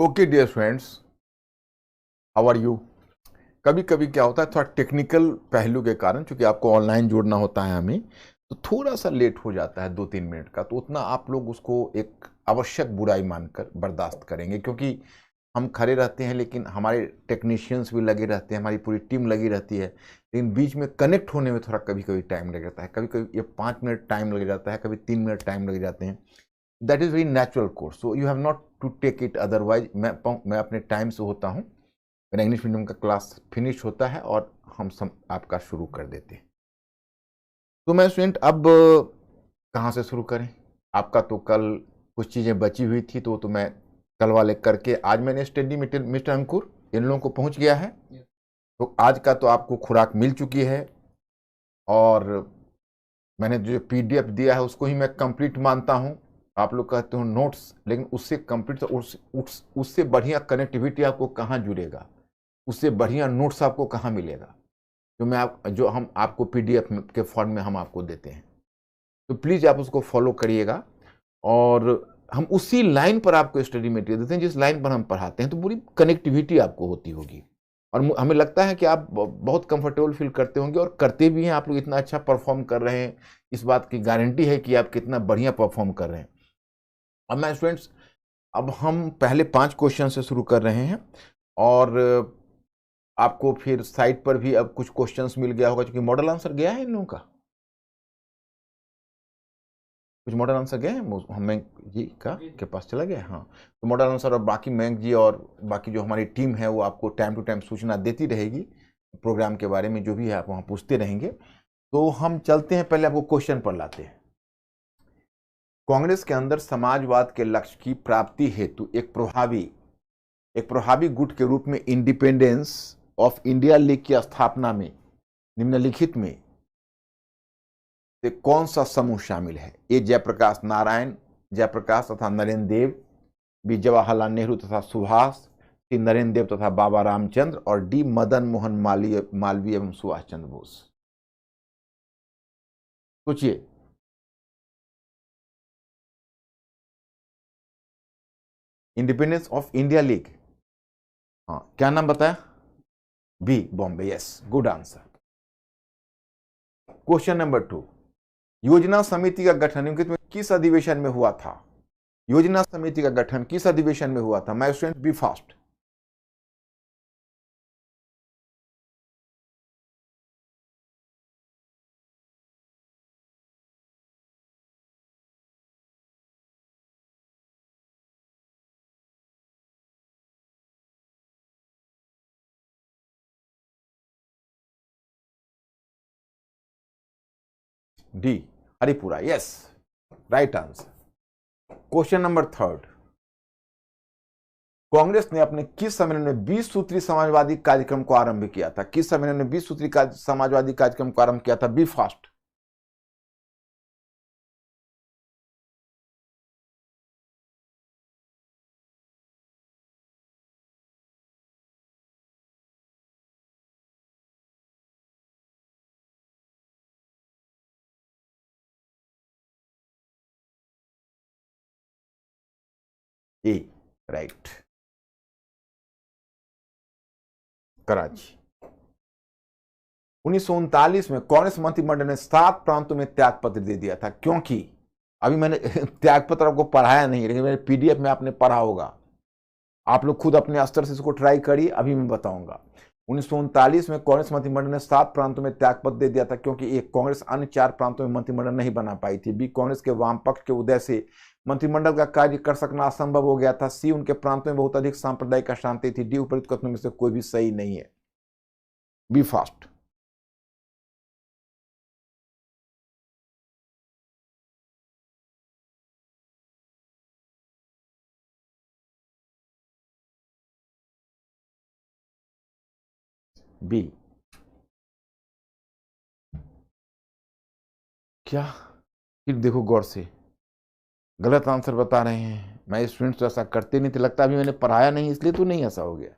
Okay dear friends, how are you. कभी कभी क्या होता है, थोड़ा टेक्निकल पहलू के कारण, क्योंकि आपको ऑनलाइन जोड़ना होता है हमें, तो थोड़ा सा लेट हो जाता है 2-3 मिनट का। तो उतना आप लोग उसको एक आवश्यक बुराई मानकर बर्दाश्त करेंगे, क्योंकि हम खड़े रहते हैं लेकिन हमारे टेक्नीशियंस भी लगे रहते हैं, हमारी पूरी टीम लगी रहती है, लेकिन बीच में कनेक्ट होने में थोड़ा कभी कभी टाइम लग जाता है। कभी कभी ये 5 मिनट टाइम लग जाता है, कभी 3 मिनट टाइम लग जाते हैं। That is very natural course, so you have not to take it otherwise. मैं अपने टाइम से होता हूँ। मेरा इंग्लिश मीडियम का क्लास फिनिश होता है और हम सब आपका शुरू कर देते हैं। तो मैं स्टूडेंट, अब कहाँ से शुरू करें। आपका तो कल कुछ चीज़ें बची हुई थी, तो मैं कल वाले करके आज मैंने स्टडी मटेरियल मिस्टर अंकुर इन लोगों को पहुंच गया है। तो आज का तो आपको खुराक मिल चुकी है, और मैंने जो पीडीएफ दिया है उसको ही मैं कंप्लीट मानता हूं। आप लोग कहते हो नोट्स, लेकिन उससे कंप्लीट तो उससे बढ़िया कनेक्टिविटी आपको कहाँ जुड़ेगा, उससे बढ़िया नोट्स आपको कहाँ मिलेगा जो हम आपको पीडीएफ के फॉर्म में हम आपको देते हैं। तो प्लीज़ आप उसको फॉलो करिएगा, और हम उसी लाइन पर आपको स्टडी मटेरियल देते हैं जिस लाइन पर हम पढ़ाते हैं, तो पूरी कनेक्टिविटी आपको होती होगी। और हमें लगता है कि आप बहुत कंफर्टेबल फील करते होंगे, और करते भी हैं। आप लोग इतना अच्छा परफॉर्म कर रहे हैं, इस बात की गारंटी है कि आप कितना बढ़िया परफॉर्म कर रहे हैं। अब मैं स्टूडेंट्स, अब हम पहले 5 क्वेश्चन से शुरू कर रहे हैं, और आपको फिर साइट पर भी अब कुछ क्वेश्चंस मिल गया होगा, क्योंकि मॉडल आंसर गया है इन लोगों का। कुछ मॉडल आंसर गए हैं, हम जी का के पास चला गया। हाँ, तो मॉडल आंसर और बाकी मैंक जी और बाकी जो हमारी टीम है वो आपको टाइम टू टाइम सूचना देती रहेगी प्रोग्राम के बारे में, जो भी है आप वहाँ पूछते रहेंगे। तो हम चलते हैं, पहले आपको क्वेश्चन पर लाते हैं। कांग्रेस के अंदर समाजवाद के लक्ष्य की प्राप्ति हेतु एक प्रभावी गुट के रूप में इंडिपेंडेंस ऑफ इंडिया लीग की स्थापना में निम्नलिखित में से कौन सा समूह शामिल है। ए जयप्रकाश नारायण जयप्रकाश तथा नरेंद्र देव, बी जवाहरलाल नेहरू तथा सुभाष, सी नरेंद्र देव तथा बाबा रामचंद्र, और डी मदन मोहन मालवीय एवं सुभाष चंद्र बोस। सोचिए। इंडिपेंडेंस ऑफ इंडिया लीग, हाँ, क्या नाम बताया। B Bombay, yes, good answer. Question number 2, योजना समिति का गठन निम्नलिखित में किस अधिवेशन में हुआ था। योजना समिति का गठन किस अधिवेशन में हुआ था। My student, be fast. D Haripura, yes, right answer. Question number 3, Congress ने अपने किस सम्मेलन में 20 सूत्री समाजवादी कार्यक्रम को आरंभ किया था। किस सम्मेलन में 20 सूत्री समाजवादी कार्यक्रम को आरंभ किया था। Be fast. A, right, Karachi. 1939 में कांग्रेस मंत्रिमंडल ने 7 प्रांतों में त्यागपत्र दे दिया था, क्योंकि अभी मैंने त्यागपत्र आपको पढ़ाया नहीं, लेकिन मेरे पीडीएफ में आपने पढ़ा होगा। आप लोग खुद अपने स्तर से इसको ट्राई करिए, अभी मैं बताऊंगा। 1939 में कांग्रेस मंत्रिमंडल ने 7 प्रांतों में त्यागपत्र दे दिया था, क्योंकि एक कांग्रेस अन्य 4 प्रांतों में मंत्रिमंडल नहीं बना पाई थी। बी कांग्रेस के वाम पक्ष के उदय से मंत्रिमंडल का कार्य कर सकना असंभव हो गया था। सी उनके प्रांतों में बहुत अधिक सांप्रदायिक अशांति थी। डी उपरोक्त कथनों में से कोई भी सही नहीं है। B fast. बी, क्या, फिर देखो गौर से, गलत आंसर बता रहे हैं। मैं स्टूडेंट्स तो ऐसा करते नहीं थे, लगता अभी मैंने पढ़ाया नहीं इसलिए तो नहीं ऐसा हो गया।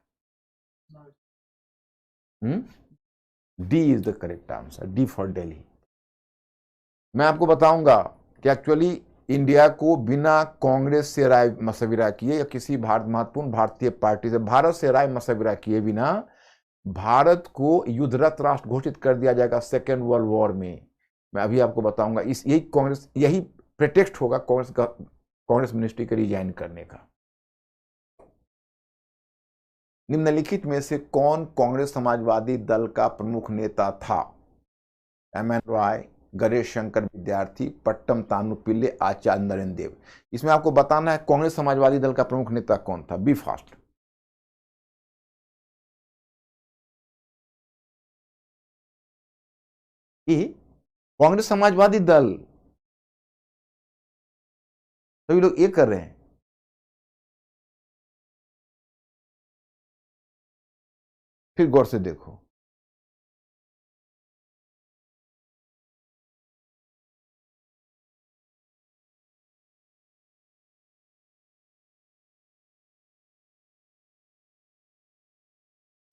D is the correct answer, D for Delhi. मैं आपको बताऊंगा कि एक्चुअली इंडिया को बिना कांग्रेस से राय मशविरा किए या किसी महत्वपूर्ण भारतीय पार्टी से भारत से राय मशविरा किए बिना भारत को युद्धरत राष्ट्र घोषित कर दिया जाएगा सेकेंड वर्ल्ड वॉर में। मैं अभी आपको बताऊंगा। यही प्रेटेक्स्ट होगा कांग्रेस मिनिस्ट्री के रिजाइन करने का। निम्नलिखित में से कौन कांग्रेस समाजवादी दल का प्रमुख नेता था? एमएन रॉय, गणेश शंकर विद्यार्थी, पट्टम तानु पिल्ले, आचार्य नरेंद्र देव। इसमें आपको बताना है कांग्रेस समाजवादी दल का प्रमुख नेता कौन था। Be fast. कांग्रेस समाजवादी दल, सभी लोग ये कर रहे हैं। फिर गौर से देखो,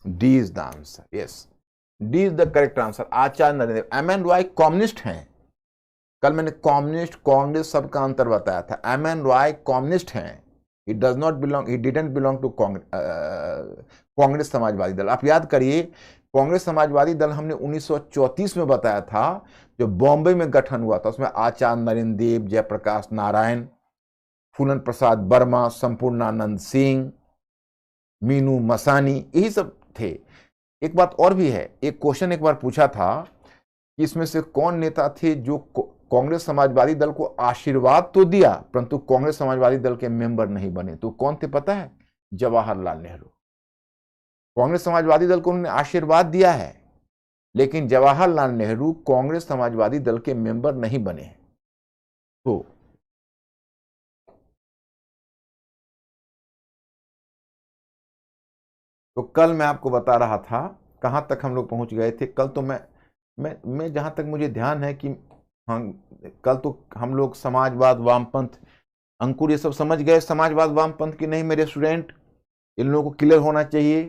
D is the answer. Yes, D is the correct answer. Acharya Narendra. M N Roy communist हैं। कल मैंने कम्युनिस्ट कांग्रेस सबका अंतर बताया था। एमएन रॉय कम्युनिस्ट हैं। He does not belong, he didn't belong to Congress समाजवादी दल। आप याद करिए, कांग्रेस समाजवादी दल हमने 1934 में बताया था, जो बॉम्बे में गठन हुआ था। उसमें आचार्य नरेंद्र देव, जयप्रकाश नारायण, फूलन प्रसाद वर्मा, संपूर्णानंद सिंह, मीनू मसानी, यही सब थे। एक बात और भी है, एक क्वेश्चन एक बार पूछा था कि इसमें से कौन नेता थे जो कांग्रेस समाजवादी दल को आशीर्वाद तो दिया परंतु कांग्रेस समाजवादी दल के मेंबर नहीं बने। तो कौन थे पता है? जवाहरलाल नेहरू। कांग्रेस समाजवादी दल को उन्होंने आशीर्वाद दिया है, लेकिन जवाहरलाल नेहरू कांग्रेस समाजवादी दल के मेंबर नहीं बने। तो कल मैं आपको बता रहा था कहां तक हम लोग पहुंच गए थे। कल तो मैं जहां तक मुझे ध्यान है कि हाँ, कल तो हम लोग समाजवाद, वामपंथ, अंकुर ये सब समझ गए। समाजवाद वामपंथ की नहीं मेरे स्टूडेंट, इन लोगों को क्लियर होना चाहिए।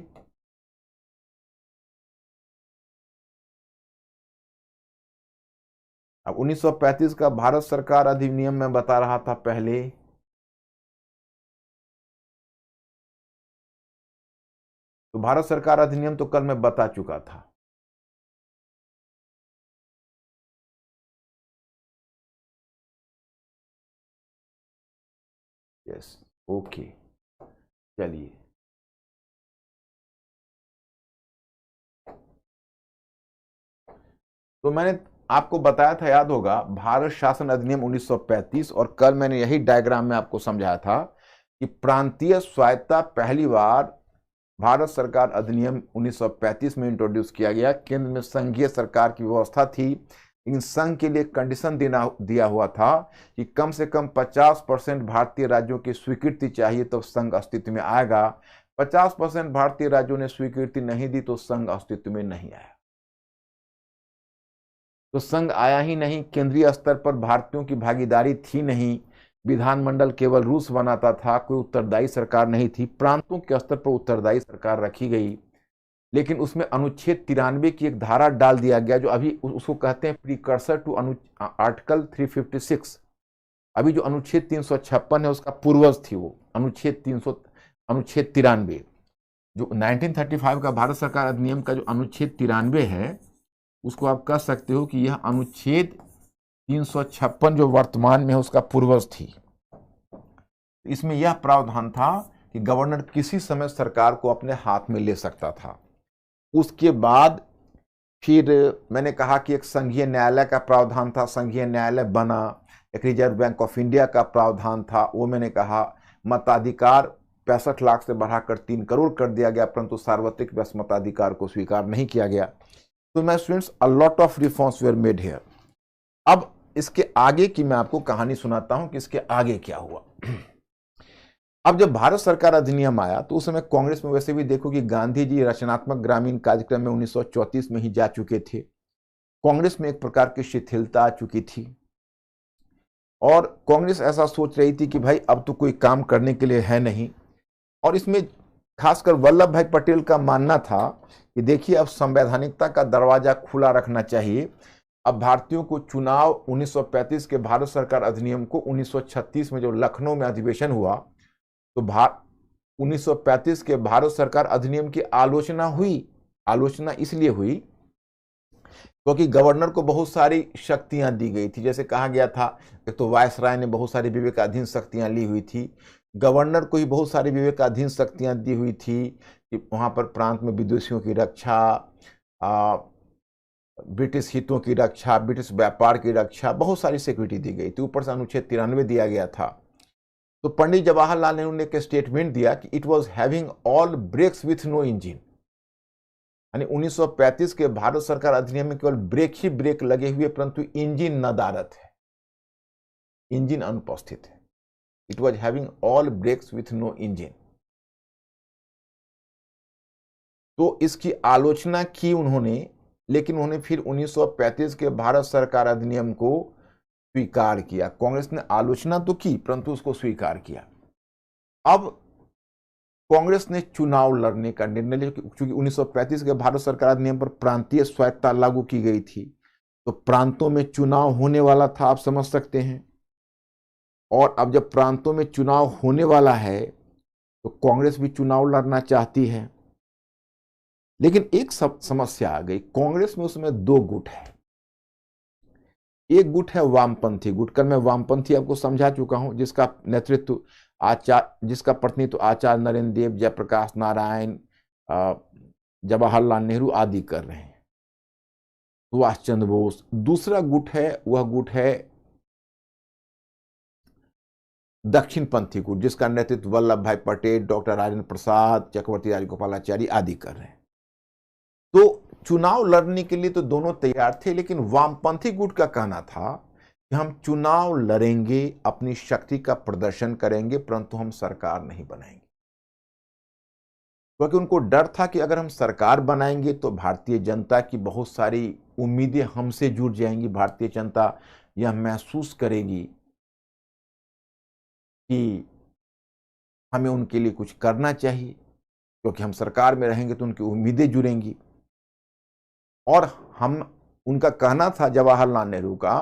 अब 1935 का भारत सरकार अधिनियम में बता रहा था पहले। तो भारत सरकार अधिनियम तो कल मैं बता चुका था। यस, ओके, चलिए। तो मैंने आपको बताया था, याद होगा, भारत शासन अधिनियम 1935, और कल मैंने यही डायग्राम में आपको समझाया था कि प्रांतीय स्वायत्तता पहली बार भारत सरकार अधिनियम 1935 में इंट्रोड्यूस किया गया। केंद्र में संघीय सरकार की व्यवस्था थी, लेकिन संघ के लिए कंडीशन दिया हुआ था कि कम से कम 50% भारतीय राज्यों की स्वीकृति चाहिए तो संघ अस्तित्व में आएगा। 50% भारतीय राज्यों ने स्वीकृति नहीं दी तो संघ अस्तित्व में नहीं आया। तो संघ आया ही नहीं, केंद्रीय स्तर पर भारतीयों की भागीदारी थी नहीं, विधानमंडल केवल रूस बनाता था, कोई उत्तरदायी सरकार नहीं थी। प्रांतों के स्तर पर उत्तरदायी सरकार रखी गई, लेकिन उसमें अनुच्छेद 93 की एक धारा डाल दिया गया, जो अभी उसको कहते हैं प्रीकर्सर टू आर्टिकल 356। अभी जो अनुच्छेद 356 है उसका पूर्वज थी वो अनुच्छेद 93। जो 1935 का भारत सरकार अधिनियम का जो अनुच्छेद 93 है, उसको आप कह सकते हो कि यह अनुच्छेद 356 जो वर्तमान में है उसका पूर्वज थी। इसमें यह प्रावधान था कि गवर्नर किसी समय सरकार को अपने हाथ में ले सकता था। उसके बाद फिर मैंने कहा कि एक संघीय न्यायालय का प्रावधान था, संघीय न्यायालय बना। एक रिजर्व बैंक ऑफ इंडिया का प्रावधान था, वो मैंने कहा। मताधिकार 65 लाख से बढ़ाकर 3 करोड़ कर दिया गया, परंतु सार्वत्रिक मताधिकार को स्वीकार नहीं किया गया। तो my students, a lot of reforms were made here. अब इसके आगे की मैं आपको कहानी सुनाता हूं कि इसके आगे क्या हुआ। अब जब भारत सरकार अधिनियम आया तो उस समय कांग्रेस में, वैसे भी देखो कि गांधी जी रचनात्मक ग्रामीण कार्यक्रम में 1934 में ही जा चुके थे। कांग्रेस में एक प्रकार की शिथिलता आ चुकी थी और कांग्रेस ऐसा सोच रही थी कि भाई अब तो कोई काम करने के लिए है नहीं। और इसमें खासकर वल्लभ भाई पटेल का मानना था कि देखिए अब संवैधानिकता का दरवाजा खुला रखना चाहिए। अब भारतीयों को चुनाव 1935 के भारत सरकार अधिनियम को 1936 में जो लखनऊ में अधिवेशन हुआ, तो 1935 के भारत सरकार अधिनियम की आलोचना हुई। आलोचना इसलिए हुई क्योंकि गवर्नर को बहुत सारी शक्तियां दी गई थी। जैसे कहा गया था, एक तो वायसराय ने बहुत सारी विवेकाधीन शक्तियां ली हुई थी, गवर्नर को ही बहुत सारी विवेकाधीन शक्तियां दी हुई थी कि वहां पर प्रांत में विदेशियों की रक्षा, ब्रिटिश हितों की रक्षा, ब्रिटिश व्यापार की रक्षा, बहुत सारी सिक्योरिटी दी गई थी। ऊपर से अनुच्छेद 93 दिया गया था। तो पंडित जवाहरलाल नेहरू ने एक स्टेटमेंट दिया कि it was having all brakes with no engine, यानी 1935 के भारत सरकार अधिनियम में केवल ब्रेक ही ब्रेक लगे हुए, परंतु इंजन नदारत है, इंजन अनुपस्थित है। It was having all brakes with no engine. तो इसकी आलोचना की उन्होंने, लेकिन उन्होंने फिर 1935 के भारत सरकार अधिनियम को स्वीकार किया। कांग्रेस ने आलोचना तो की परंतु उसको स्वीकार किया। अब कांग्रेस ने चुनाव लड़ने का निर्णय लिया, क्योंकि 1935 के भारत सरकार अधिनियम पर प्रांतीय स्वायत्तता लागू की गई थी, तो प्रांतों में चुनाव होने वाला था, आप समझ सकते हैं। और अब जब प्रांतों में चुनाव होने वाला है तो कांग्रेस भी चुनाव लड़ना चाहती है। लेकिन एक समस्या आ गई, कांग्रेस में उसमें दो गुट है। एक गुट है वामपंथी गुट, कल मैं वामपंथी आपको समझा चुका हूं, जिसका नेतृत्व जिसका प्रतिनिधित्व आचार्य नरेंद्र देव, जयप्रकाश नारायण, जवाहरलाल नेहरू आदि कर रहे हैं, सुभाष चंद्र बोस। दूसरा गुट है, वह गुट है दक्षिणपंथी गुट, जिसका नेतृत्व वल्लभ भाई पटेल, डॉक्टर राजेंद्र प्रसाद, चक्रवर्ती राजगोपालाचारी आदि कर रहे हैं। तो चुनाव लड़ने के लिए तो दोनों तैयार थे, लेकिन वामपंथी गुट का कहना था कि हम चुनाव लड़ेंगे, अपनी शक्ति का प्रदर्शन करेंगे, परंतु हम सरकार नहीं बनाएंगे। क्योंकि उनको डर था कि अगर हम सरकार बनाएंगे तो भारतीय जनता की बहुत सारी उम्मीदें हमसे जुड़ जाएंगी। भारतीय जनता यह महसूस करेगी कि हमें उनके लिए कुछ करना चाहिए, क्योंकि हम सरकार में रहेंगे तो उनकी उम्मीदें जुड़ेंगी। और उनका कहना था, जवाहरलाल नेहरू का,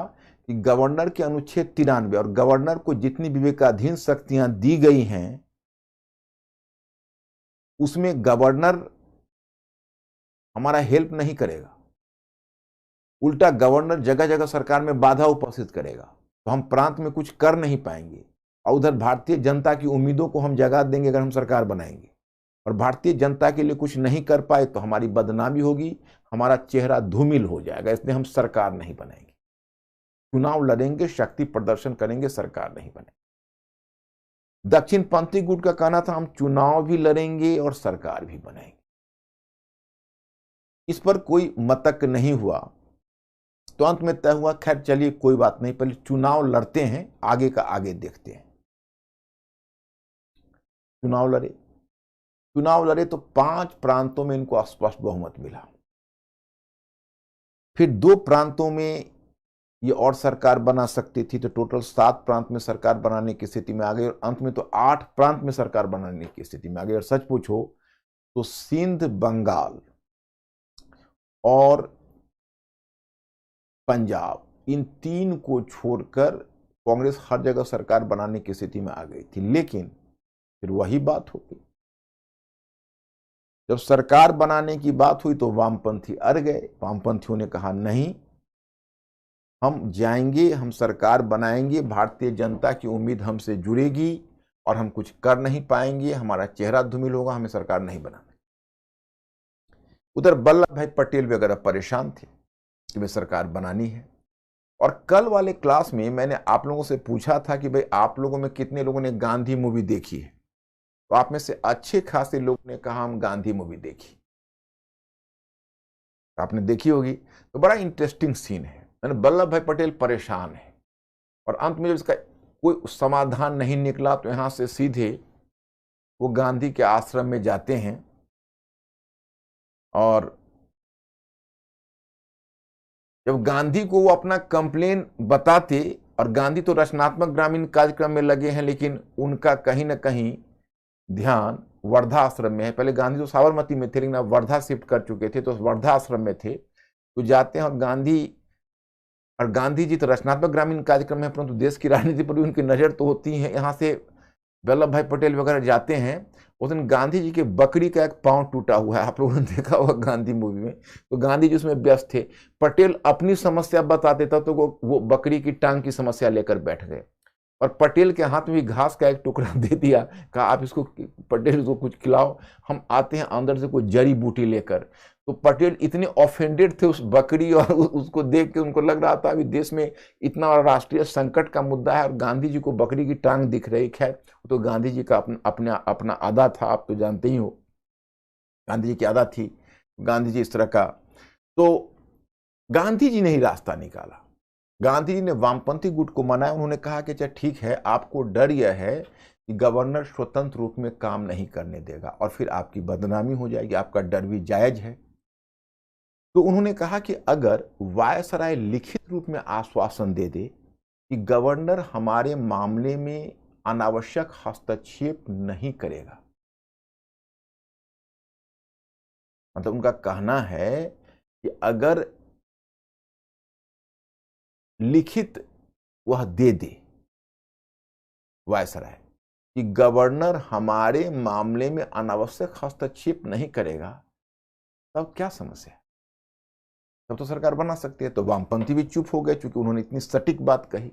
कि गवर्नर के अनुच्छेद 93 और गवर्नर को जितनी विवेकाधीन शक्तियां दी गई हैं, उसमें गवर्नर हमारा हेल्प नहीं करेगा, उल्टा गवर्नर जगह जगह सरकार में बाधा उपस्थित करेगा, तो हम प्रांत में कुछ कर नहीं पाएंगे। और उधर भारतीय जनता की उम्मीदों को हम जगा देंगे अगर हम सरकार बनाएंगे, और भारतीय जनता के लिए कुछ नहीं कर पाए तो हमारी बदनामी होगी, हमारा चेहरा धूमिल हो जाएगा, इसलिए हम सरकार नहीं बनाएंगे। चुनाव लड़ेंगे, शक्ति प्रदर्शन करेंगे, सरकार नहीं बनेगी। दक्षिणपंथी गुट का कहना था हम चुनाव भी लड़ेंगे और सरकार भी बनाएंगे। इस पर कोई मतक नहीं हुआ, तो अंत में तय हुआ, खैर चलिए कोई बात नहीं, पहले चुनाव लड़ते हैं, आगे का आगे देखते हैं। चुनाव लड़े तो 5 प्रांतों में इनको स्पष्ट बहुमत मिला। फिर 2 प्रांतों में ये और सरकार बना सकती थी, तो टोटल 7 प्रांत में सरकार बनाने की स्थिति में आ गई, और अंत में तो 8 प्रांत में सरकार बनाने की स्थिति में आ गई। और सच पूछो तो सिंध, बंगाल और पंजाब, इन 3 को छोड़कर कांग्रेस हर जगह सरकार बनाने की स्थिति में आ गई थी। लेकिन फिर वही बात हो गई, जब सरकार बनाने की बात हुई तो वामपंथी अड़ गए। वामपंथियों ने कहा नहीं, हम जाएंगे, हम सरकार बनाएंगे, भारतीय जनता की उम्मीद हमसे जुड़ेगी और हम कुछ कर नहीं पाएंगे, हमारा चेहरा धूमिल होगा, हमें सरकार नहीं बनाना। उधर वल्लभ भाई पटेल वगैरह परेशान थे कि वे सरकार बनानी है। और कल वाले क्लास में मैंने आप लोगों से पूछा था कि भाई आप लोगों में कितने लोगों ने गांधी मूवी देखी है, तो आप में से अच्छे खासे लोगों ने कहा हम गांधी मूवी देखी। आपने देखी होगी, तो बड़ा इंटरेस्टिंग सीन है। वल्लभ भाई पटेल परेशान है और अंत में जब इसका कोई समाधान नहीं निकला तो यहां से सीधे वो गांधी के आश्रम में जाते हैं, और जब गांधी को वो अपना कंप्लेन बताते, और गांधी तो रचनात्मक ग्रामीण कार्यक्रम में लगे हैं, लेकिन उनका कहीं ना कहीं ध्यान वर्धा आश्रम में है। पहले गांधी तो साबरमती में थे, लेकिन अब वर्धा शिफ्ट कर चुके थे, तो वर्धा आश्रम में थे। तो जाते हैं और गांधी और गांधी जी तो रचनात्मक ग्रामीण कार्यक्रम है, परंतु देश की राजनीति पर भी उनकी नज़र तो होती है। यहाँ से वल्लभ भाई पटेल वगैरह जाते हैं, उस दिन गांधी जी के बकरी का एक पांव टूटा हुआ है, आप लोगों ने देखा होगा गांधी मूवी में, तो गांधी जी उसमें व्यस्त थे। पटेल अपनी समस्या बताते था तो वो बकरी की टांग की समस्या लेकर बैठ गए, और पटेल के हाथ में भी घास का एक टुकड़ा दे दिया, कहा आप इसको, पटेल इसको कुछ खिलाओ, हम आते हैं अंदर से कोई जड़ी बूटी लेकर। तो पटेल इतने ऑफेंडेड थे उस बकरी और उसको देख के, उनको लग रहा था अभी देश में इतना बड़ा राष्ट्रीय संकट का मुद्दा है और गांधी जी को बकरी की टांग दिख रही। खैर, तो गांधी जी का अपना आदा था, आप तो जानते ही हो गांधी जी की आदा थी, गांधी जी इस तरह का। तो गांधी जी ने ही रास्ता निकाला, गांधी जी ने वामपंथी गुट को मनाया। उन्होंने कहा कि अच्छा ठीक है, आपको डर यह है कि गवर्नर स्वतंत्र रूप में काम नहीं करने देगा और फिर आपकी बदनामी हो जाएगी, आपका डर भी जायज है। तो उन्होंने कहा कि अगर वायसराय लिखित रूप में आश्वासन दे दे कि गवर्नर हमारे मामले में अनावश्यक हस्तक्षेप नहीं करेगा, मतलब उनका कहना है कि अगर लिखित वह दे दे वायसराय कि गवर्नर हमारे मामले में अनावश्यक हस्तक्षेप नहीं करेगा, तब क्या समस्या है, तब तो सरकार बना सकती है। तो वामपंथी भी चुप हो गए, क्योंकि उन्होंने इतनी सटीक बात कही।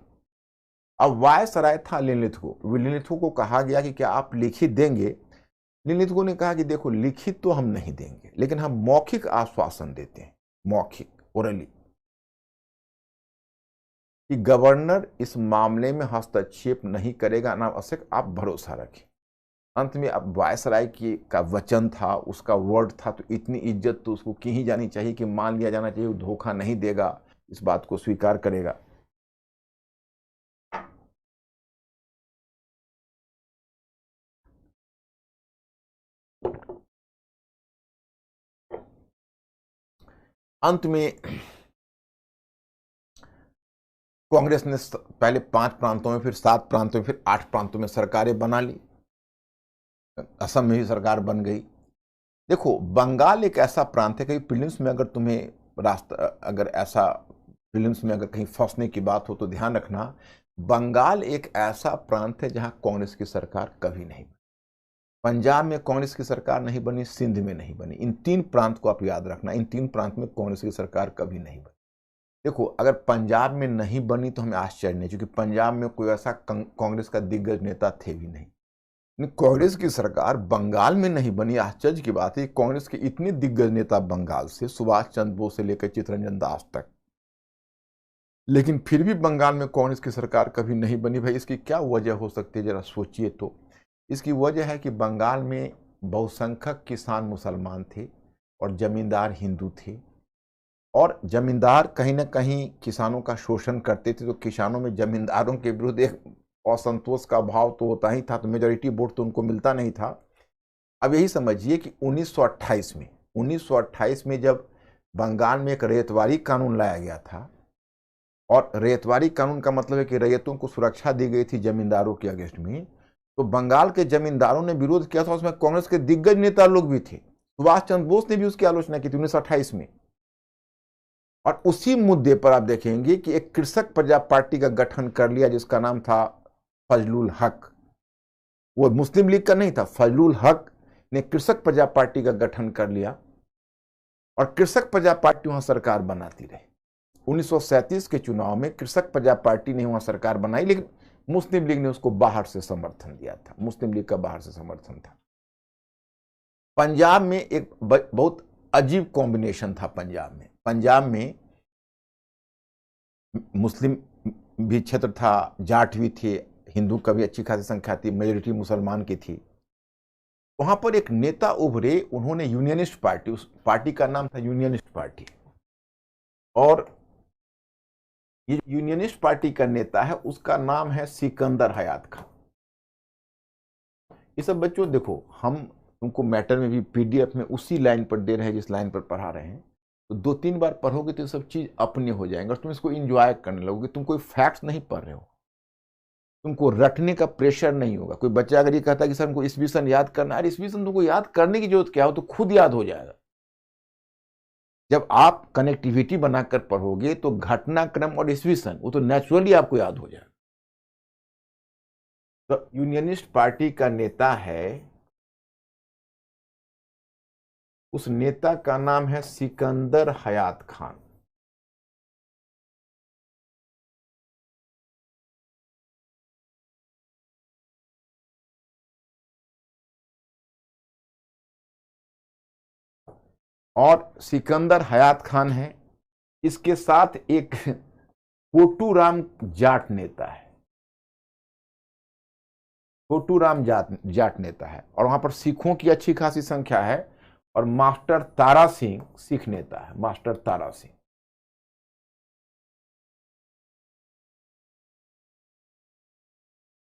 अब वायसराय था लिनलिथगो, लिनलिथगो को कहा गया कि क्या आप लिखित देंगे। लिनलिथगो ने कहा कि देखो, लिखित तो हम नहीं देंगे, लेकिन हम मौखिक आश्वासन देते हैं, मौखिक ओरली, कि गवर्नर इस मामले में हस्तक्षेप नहीं करेगा अनावश्यक, आप भरोसा रखें। अंत में अब वायसराय की का वचन था, उसका वर्ड था, तो इतनी इज्जत तो उसको की ही जानी चाहिए कि मान लिया जाना चाहिए वो धोखा नहीं देगा, इस बात को स्वीकार करेगा। अंत में कांग्रेस ने पहले 5 प्रांतों में, फिर 7 प्रांतों में, फिर 8 प्रांतों में सरकारें बना ली। असम में भी सरकार बन गई। देखो, बंगाल एक ऐसा प्रांत है, कहीं प्रीलिम्स में अगर तुम्हें रास्ता, अगर ऐसा प्रीलिम्स में अगर कहीं फंसने की बात हो तो ध्यान रखना, बंगाल एक ऐसा प्रांत है जहां कांग्रेस की सरकार कभी नहीं बनी। पंजाब में कांग्रेस की सरकार नहीं बनी, सिंध में नहीं बनी। इन 3 प्रांत को आप याद रखना, इन 3 प्रांत में कांग्रेस की सरकार कभी नहीं बनी। देखो, अगर पंजाब में नहीं बनी तो हमें आश्चर्य नहीं, क्योंकि पंजाब में कोई ऐसा कांग्रेस का दिग्गज नेता थे भी नहीं। कांग्रेस की सरकार बंगाल में नहीं बनी, आश्चर्य की बात है। कांग्रेस के इतने दिग्गज नेता बंगाल से, सुभाष चंद्र बोस से लेकर चित्तरंजन दास तक, लेकिन फिर भी बंगाल में कांग्रेस की सरकार कभी नहीं बनी। भाई, इसकी क्या वजह हो सकती है, जरा सोचिए तो। इसकी वजह है कि बंगाल में बहुसंख्यक किसान मुसलमान थे और जमींदार हिंदू थे, और जमींदार कहीं ना कहीं किसानों का शोषण करते थे, तो किसानों में जमींदारों के विरुद्ध एक असंतोष का भाव तो होता ही था, तो मेजॉरिटी वोट तो उनको मिलता नहीं था। अब यही समझिए कि 1928 में जब बंगाल में एक रैयतवारी कानून लाया गया था, और रैयतवारी कानून का मतलब है कि रैयतों को सुरक्षा दी गई थी जमींदारों के अगेंस्ट में, तो बंगाल के जमींदारों ने विरोध किया था। उसमें कांग्रेस के दिग्गज नेता लोग भी थे, सुभाष चंद्र बोस ने भी उसकी आलोचना की थी 1928 में। और उसी मुद्दे पर आप देखेंगे कि एक कृषक प्रजा पार्टी का गठन कर लिया, जिसका नाम था फजलुल हक। वो मुस्लिम लीग का नहीं था, फजलुल हक ने कृषक प्रजा पार्टी का गठन कर लिया, और कृषक प्रजा पार्टी वहां सरकार बनाती रही। 1937 के चुनाव में कृषक प्रजा पार्टी ने वहां सरकार बनाई, लेकिन मुस्लिम लीग ने उसको बाहर से समर्थन दिया था, मुस्लिम लीग का बाहर से समर्थन था। पंजाब में एक बहुत अजीब कॉम्बिनेशन था। पंजाब में मुस्लिम भी क्षेत्र था, जाट भी थे, हिंदू का भी अच्छी खासी संख्या थी, मेजोरिटी मुसलमान की थी। वहां पर एक नेता उभरे, उन्होंने यूनियनिस्ट पार्टी, उस पार्टी का नाम था यूनियनिस्ट पार्टी, और ये यूनियनिस्ट पार्टी का नेता है, उसका नाम है सिकंदर हयात खान। ये सब बच्चों देखो, हम तुमको मैटर में भी पीडीएफ में उसी लाइन पर दे रहे हैं जिस लाइन पर पढ़ा रहे हैं, तो 2-3 बार पढ़ोगे तो ये सब चीज अपने हो जाएंगे, और तुम इसको इंजॉय करने लगोगे। तुम कोई फैक्ट्स नहीं पढ़ रहे हो, तुमको रटने का प्रेशर नहीं होगा। कोई बच्चा अगर ये कहता है कि सर हमको ईस्वी सन याद करना है, अरे ईस्वी सन तुमको याद करने की जरूरत क्या हो, तो खुद याद हो जाएगा। जब आप कनेक्टिविटी बनाकर पढ़ोगे तो घटनाक्रम और ईस्वी सन वो तो नेचुरली आपको याद हो जाए। तो यूनियनिस्ट पार्टी का नेता है, उस नेता का नाम है सिकंदर हयात खान। और सिकंदर हयात खान है, इसके साथ एक कोटूराम जाट नेता है, कोटूराम जाट नेता है, और वहां पर सिखों की अच्छी खासी संख्या है। और मास्टर तारा सिंह सिख नेता है, मास्टर तारा सिंह।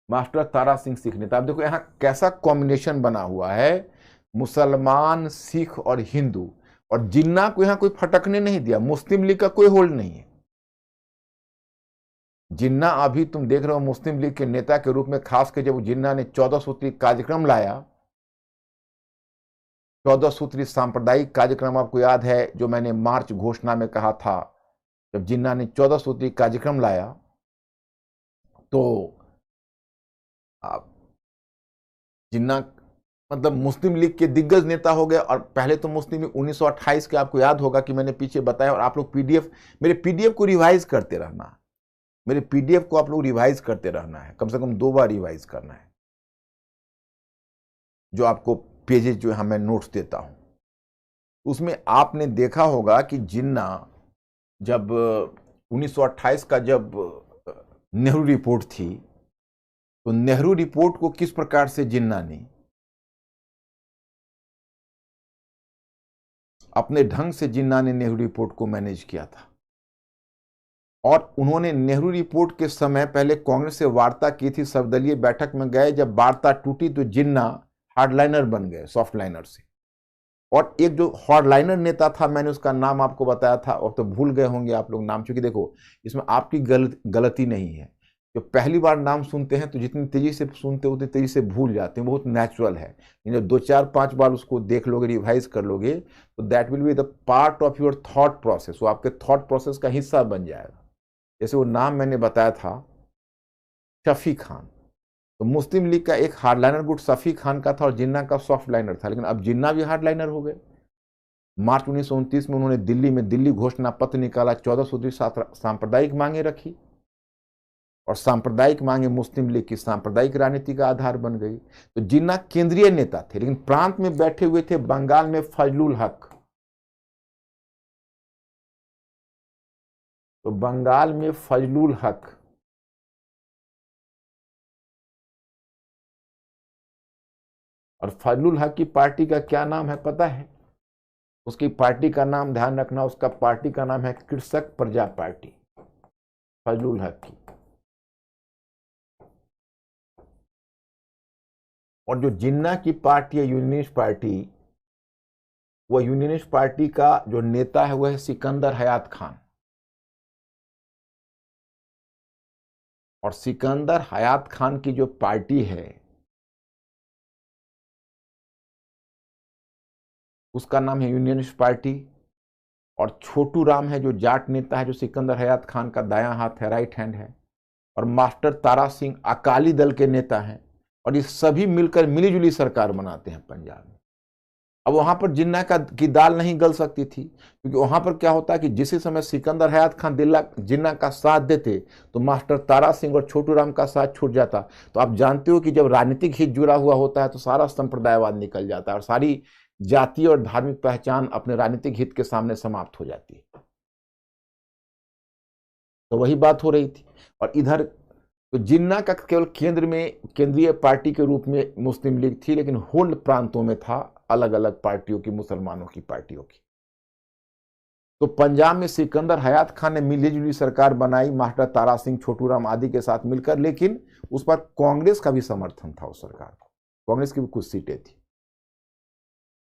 मास्टर तारा सिंह सिख नेता। अब देखो यहां कैसा कॉम्बिनेशन बना हुआ है, मुसलमान, सिख और हिंदू। और जिन्ना को यहां कोई फटकने नहीं दिया, मुस्लिम लीग का कोई होल्ड नहीं है। जिन्ना अभी तुम देख रहे हो मुस्लिम लीग के नेता के रूप में, खास कर जब जिन्ना ने 14 सूत्री कार्यक्रम लाया, 14 सूत्री सांप्रदायिक कार्यक्रम आपको याद है जो मैंने मार्च घोषणा में कहा था। जब जिन्ना ने 14 सूत्री कार्यक्रम लाया तो जिन्ना मतलब मुस्लिम लीग के दिग्गज नेता हो गए। और पहले तो मुस्लिम लीग 1928 के आपको याद होगा कि मैंने पीछे बताया, और आप लोग पीडीएफ, मेरे पीडीएफ को रिवाइज करते रहना, मेरे पीडीएफ को आप लोग रिवाइज करते रहना है, कम से कम 2 बार रिवाइज करना है, जो आपको पेजेज जो है मैं नोट्स देता हूं। उसमें आपने देखा होगा कि जिन्ना जब 1928 का जब नेहरू रिपोर्ट थी, तो नेहरू रिपोर्ट को किस प्रकार से जिन्ना ने अपने ढंग से जिन्ना ने नेहरू रिपोर्ट को मैनेज किया था। और उन्होंने नेहरू रिपोर्ट के समय पहले कांग्रेस से वार्ता की थी, सर्वदलीय बैठक में गए, जब वार्ता टूटी तो जिन्ना हार्डलाइनर बन गए सॉफ्टलाइनर से। और एक जो हार्डलाइनर नेता था, मैंने उसका नाम आपको बताया था, और तो भूल गए होंगे आप लोग नाम, चूंकि देखो इसमें आपकी गलती नहीं है। जो पहली बार नाम सुनते हैं तो जितनी तेजी से सुनते उतनी तेजी से भूल जाते हैं, बहुत नेचुरल है। जब 2 4 5 बार उसको देख लोगे, रिवाइज कर लोगे, तो that will be the part of your thought process, वो आपके थॉट प्रोसेस का हिस्सा बन जाएगा। जैसे वो नाम मैंने बताया था शफी खान, तो मुस्लिम लीग का एक हार्डलाइनर गुट शफी खान का था और जिन्ना का सॉफ्ट लाइनर था, लेकिन अब जिन्ना भी हार्डलाइनर हो गए। मार्च 1929 में उन्होंने दिल्ली में दिल्ली घोषणा पत्र निकाला, 14 सूत्री सांप्रदायिक मांगे रखी, और सांप्रदायिक मांगे मुस्लिम लीग की सांप्रदायिक राजनीति का आधार बन गई। तो जिन्ना केंद्रीय नेता थे, लेकिन प्रांत में बैठे हुए थे बंगाल में फजलुल हक। तो बंगाल में फजलुल हक, और फजलुल हक की पार्टी का क्या नाम है पता है? उसकी पार्टी का नाम ध्यान रखना, उसका पार्टी का नाम है कृषक प्रजा पार्टी, फजलुल हक की। और जो जिन्ना की पार्टी है यूनियनिस्ट पार्टी, वह यूनियनिस्ट पार्टी का जो नेता है वह है सिकंदर हयात खान। और सिकंदर हयात खान की जो पार्टी है उसका नाम है यूनियनिस्ट पार्टी। और छोटू राम है जो जाट नेता है, जो सिकंदर हयात खान का दायां हाथ है, राइट हैंड है। और मास्टर तारा सिंह अकाली दल के नेता हैं। और ये सभी मिलकर मिलीजुली सरकार बनाते हैं पंजाब में। अब वहां पर जिन्ना की दाल नहीं गल सकती थी, क्योंकि वहां पर क्या होता है कि जिस समय सिकंदर हयात खान जिन्ना का साथ देते तो मास्टर तारा सिंह और छोटू राम का साथ छूट जाता। तो आप जानते हो कि जब राजनीतिक हित जुड़ा हुआ होता है तो सारा संप्रदायवाद निकल जाता है, और सारी जातीय और धार्मिक पहचान अपने राजनीतिक हित के सामने समाप्त हो जाती है। तो वही बात हो रही थी। और इधर तो जिन्ना का केवल केंद्र में केंद्रीय पार्टी के रूप में मुस्लिम लीग थी, लेकिन होल्ड प्रांतों में था अलग अलग पार्टियों की, मुसलमानों की पार्टियों की। तो पंजाब में सिकंदर हयात खान ने मिलीजुली सरकार बनाई, मास्टर तारा सिंह, छोटू राम आदि के साथ मिलकर, लेकिन उस पर कांग्रेस का भी समर्थन था। उस सरकार को कांग्रेस की भी कुछ सीटें थी।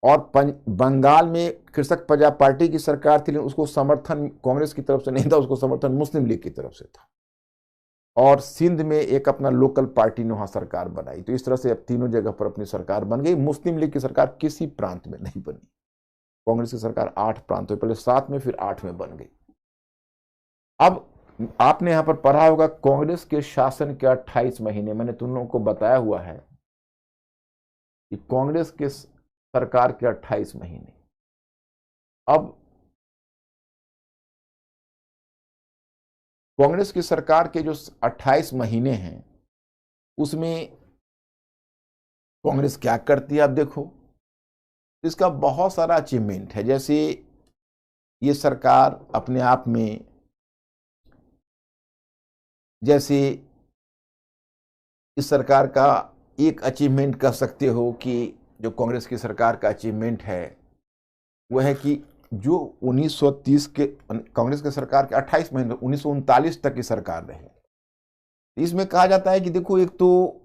और बंगाल में कृषक प्रजा पार्टी की सरकार थी, लेकिन उसको समर्थन कांग्रेस की तरफ से नहीं था, उसको समर्थन मुस्लिम लीग की तरफ से था। और सिंध में एक अपना लोकल पार्टी ने वहां सरकार बनाई। तो इस तरह से अब तीनों जगह पर अपनी सरकार बन गई। मुस्लिम लीग की सरकार किसी प्रांत में नहीं बनी। कांग्रेस की सरकार 8 प्रांतों, पहले 7 में फिर 8 में बन गई। अब आपने यहां पर पढ़ा होगा कांग्रेस के शासन के 28 महीने, मैंने तुम लोगों को बताया हुआ है कि कांग्रेस के सरकार के 28 महीने। अब कांग्रेस की सरकार के जो 28 महीने हैं उसमें कांग्रेस क्या करती है, आप देखो। इसका बहुत सारा अचीवमेंट है। जैसे ये सरकार अपने आप में, जैसे इस सरकार का एक अचीवमेंट कह सकते हो कि जो कांग्रेस की सरकार का अचीवमेंट है वह है कि जो 1930 के कांग्रेस की सरकार के 28 महीने 1939 तक की सरकार रही। इसमें कहा जाता है कि देखो, एक तो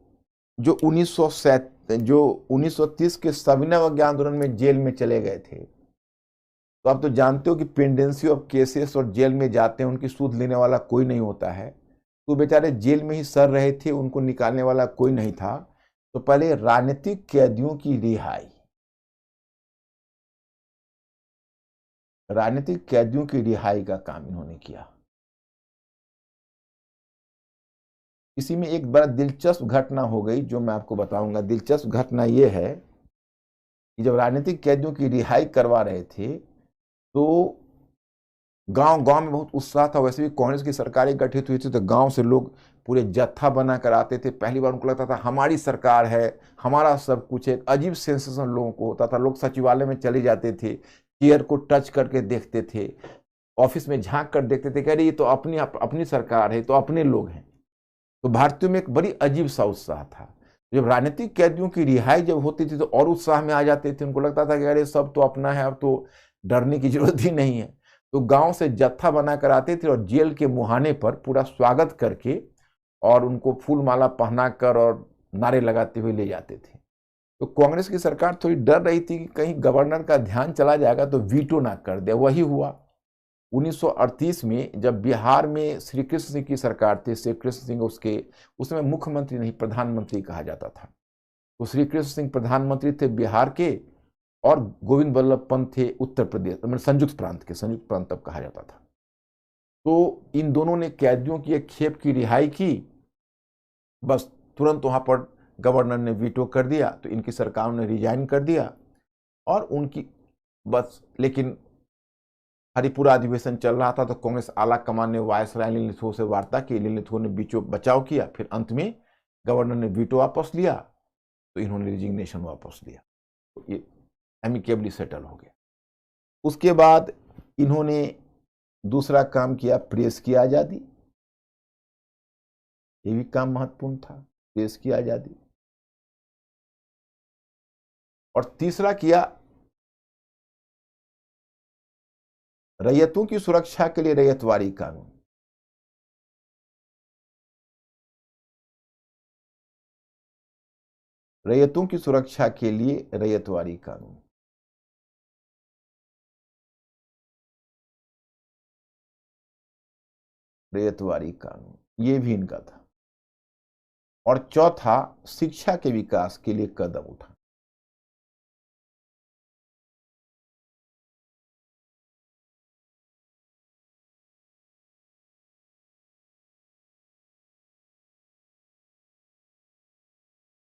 जो 1930 के सविनय अवज्ञा आंदोलन में जेल में चले गए थे, तो आप तो जानते हो कि पेंडेंसी ऑफ केसेस और जेल में जाते हैं उनकी सूद लेने वाला कोई नहीं होता है। तो बेचारे जेल में ही सड़ रहे थे, उनको निकालने वाला कोई नहीं था। तो पहले राजनीतिक कैदियों की रिहाई, राजनीतिक कैदियों की रिहाई का काम इन्होंने किया। इसी में एक बड़ा दिलचस्प घटना हो गई जो मैं आपको बताऊंगा। दिलचस्प घटना यह है कि जब राजनीतिक कैदियों की रिहाई करवा रहे थे तो गांव गांव में बहुत उत्साह था। वैसे भी कांग्रेस की सरकारें गठित हुई थी तो गांव से लोग पूरे जत्था बना कर आते थे। पहली बार उनको लगता था हमारी सरकार है, हमारा सब कुछ है। एक अजीब सेंसेशन लोगों को होता था। लोग सचिवालय में चले जाते थे, चेयर को टच करके देखते थे, ऑफिस में झांक कर देखते थे, कह रहे ये तो अपनी सरकार है, तो अपने लोग हैं। तो भारतीयों में एक बड़ी अजीब सा उत्साह था। जब राजनीतिक कैदियों की रिहाई जब होती थी तो और उत्साह में आ जाते थे। उनको लगता था कि अरे सब तो अपना है, अब तो डरने की जरूरत ही नहीं है। तो गांव से जत्था बनाकर आते थे और जेल के मुहाने पर पूरा स्वागत करके और उनको फूल माला पहनाकर और नारे लगाते हुए ले जाते थे। तो कांग्रेस की सरकार थोड़ी डर रही थी कि कहीं गवर्नर का ध्यान चला जाएगा तो वीटो ना कर दे। वही हुआ 1938 में, जब बिहार में श्री कृष्ण सिंह की सरकार थी। श्री कृष्ण सिंह उसमें मुख्यमंत्री नहीं, प्रधानमंत्री कहा जाता था। तो श्री कृष्ण सिंह प्रधानमंत्री थे बिहार के और गोविंद वल्लभ पंत थे उत्तर प्रदेश, मतलब संयुक्त प्रांत तब कहा जाता था। तो इन दोनों ने कैदियों की एक खेप की रिहाई की। बस तुरंत वहां पर गवर्नर ने वीटो कर दिया, तो इनकी सरकार ने रिजाइन कर दिया और उनकी बस। लेकिन हरिपुरा अधिवेशन चल रहा था तो कांग्रेस आला कमान ने वायसराय लिनथो से वार्ता की। लिनथो ने बीचों बचाव किया, फिर अंत में गवर्नर ने वीटो वापस लिया तो इन्होंने रिजिग्नेशन वापस लिया। तो ये एमिकेबली सेटल हो गया। उसके बाद इन्होंने दूसरा काम किया, प्रेस की आजादी। ये भी काम महत्वपूर्ण था, प्रेस की आजादी। और तीसरा किया रैयतों की सुरक्षा के लिए रैयतवारी कानून। रैयतों की सुरक्षा के लिए रैयतवारी कानून। रैयतवारी कानून ये भी इनका था। और चौथा, शिक्षा के विकास के लिए कदम उठा।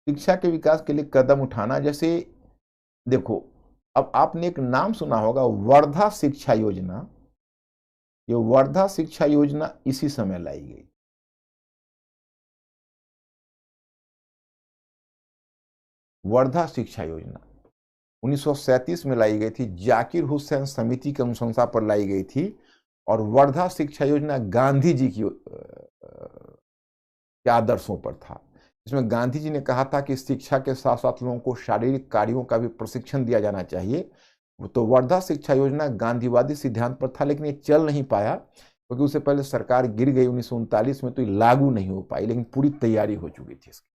शिक्षा के विकास के लिए कदम उठाना, जैसे देखो, अब आपने एक नाम सुना होगा, वर्धा शिक्षा योजना। ये वर्धा शिक्षा योजना इसी समय लाई गई। वर्धा शिक्षा योजना 1937 में लाई गई थी। जाकिर हुसैन समिति की अनुशंसा पर लाई गई थी। और वर्धा शिक्षा योजना गांधी जी के आदर्शों पर था। इसमें गांधी जी ने कहा था कि शिक्षा के साथ साथ लोगों को शारीरिक कार्यों का भी प्रशिक्षण दिया जाना चाहिए। तो वर्धा शिक्षा योजना गांधीवादी सिद्धांत पर था, लेकिन ये चल नहीं पाया क्योंकि उससे पहले सरकार गिर गई 1939 में, तो ये लागू नहीं हो पाई। लेकिन पूरी तैयारी हो चुकी थी इसकी।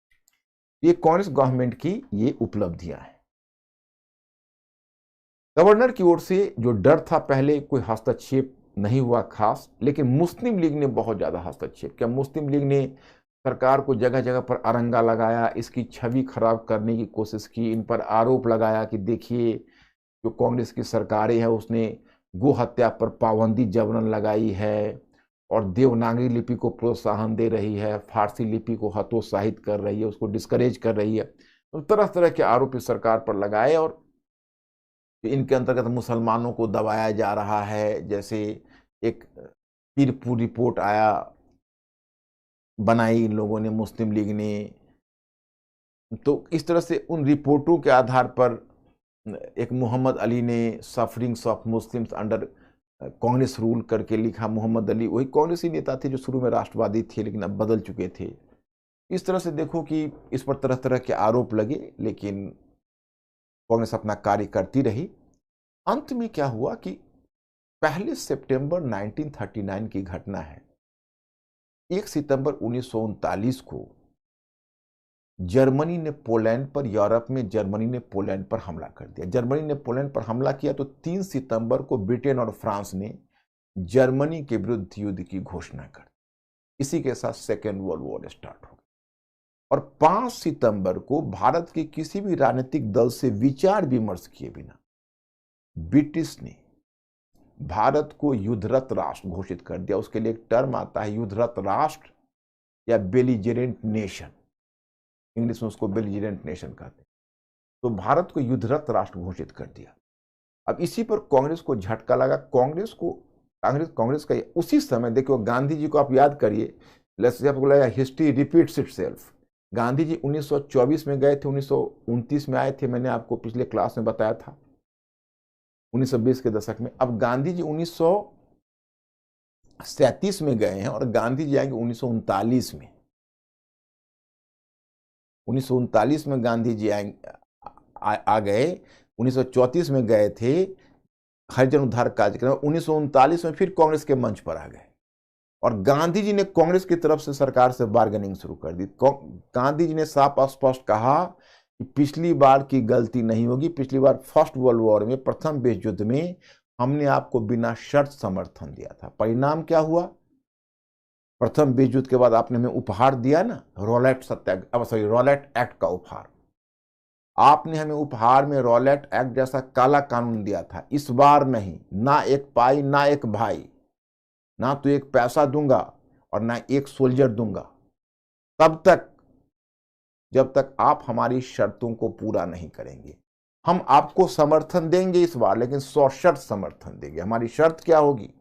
ये कांग्रेस गवर्नमेंट की ये उपलब्धियां हैं। गवर्नर की ओर से जो डर था, पहले कोई हस्तक्षेप नहीं हुआ खास, लेकिन मुस्लिम लीग ने बहुत ज्यादा हस्तक्षेप किया। मुस्लिम लीग ने सरकार को जगह जगह पर अरंगा लगाया, इसकी छवि खराब करने की कोशिश की, इन पर आरोप लगाया कि देखिए जो कांग्रेस की सरकारें हैं उसने गो हत्या पर पाबंदी जबरन लगाई है और देवनागरी लिपि को प्रोत्साहन दे रही है, फारसी लिपि को हतोत्साहित कर रही है, उसको डिस्करेज कर रही है। तो तरह तरह के आरोप इस सरकार पर लगाए और इनके अंतर्गत मुसलमानों को दबाया जा रहा है। जैसे एक पीरपुर रिपोर्ट आया, बनाई इन लोगों ने, मुस्लिम लीग ने। तो इस तरह से उन रिपोर्टों के आधार पर एक मोहम्मद अली ने sufferings of Muslims under Congress rule करके लिखा। मोहम्मद अली वही कांग्रेसी नेता थे जो शुरू में राष्ट्रवादी थे लेकिन अब बदल चुके थे। इस तरह से देखो कि इस पर तरह तरह के आरोप लगे, लेकिन कांग्रेस अपना कार्य करती रही। अंत में क्या हुआ कि 1 सितंबर 1939 की घटना है। 1 सितंबर 1939 को जर्मनी ने पोलैंड पर, यूरोप में जर्मनी ने पोलैंड पर हमला कर दिया। जर्मनी ने पोलैंड पर हमला किया तो 3 सितंबर को ब्रिटेन और फ्रांस ने जर्मनी के विरुद्ध युद्ध की घोषणा कर दी। इसी के साथ सेकेंड वर्ल्ड वॉर स्टार्ट हो गया। और 5 सितंबर को भारत के किसी भी राजनीतिक दल से विचार विमर्श किए बिना ब्रिटिश ने भारत को युद्धरत राष्ट्र घोषित कर दिया। उसके लिए एक टर्म आता है युद्धरत राष्ट्र या बेलिजेरेंट नेशन, इंग्लिश में उसको बेलिजेरेंट नेशन कहते हैं। तो भारत को युद्धरत राष्ट्र घोषित कर दिया। अब इसी पर कांग्रेस को झटका लगा। कांग्रेस का उसी समय देखो, गांधी जी को आप याद करिए, आपको लगा history repeats itself. Gandhi ji 1924 में गए थे, 1929 में आए थे, मैंने आपको पिछले क्लास में बताया था, 1920 के दशक में। अब गांधी जी 1937 में गए हैं और गांधी जी आएंगे 1939 में। 1939 में गांधी जी आ गए, 1934 में गए थे हरिजन उद्धार कार्यक्रम, 1939 में फिर कांग्रेस के मंच पर आ गए और गांधी जी ने कांग्रेस की तरफ से सरकार से बार्गेनिंग शुरू कर दी। गांधी जी ने साफ स्पष्ट कहा कि पिछली बार की गलती नहीं होगी। पिछली बार फर्स्ट वर्ल्ड वॉर में, प्रथम विश्व युद्ध में हमने आपको बिना शर्त समर्थन दिया था। परिणाम क्या हुआ? प्रथम विश्व युद्ध के बाद आपने हमें उपहार दिया ना, रॉलेट एक्ट का उपहार। आपने हमें उपहार में रॉलेट एक्ट जैसा काला कानून दिया था। इस बार नहीं, ना एक पाई ना एक भाई, ना तो एक पैसा दूंगा और ना एक सोल्जर दूंगा, तब तक जब तक आप हमारी शर्तों को पूरा नहीं करेंगे। हम आपको समर्थन देंगे इस बार, लेकिन 100% समर्थन देंगे। हमारी शर्त क्या होगी?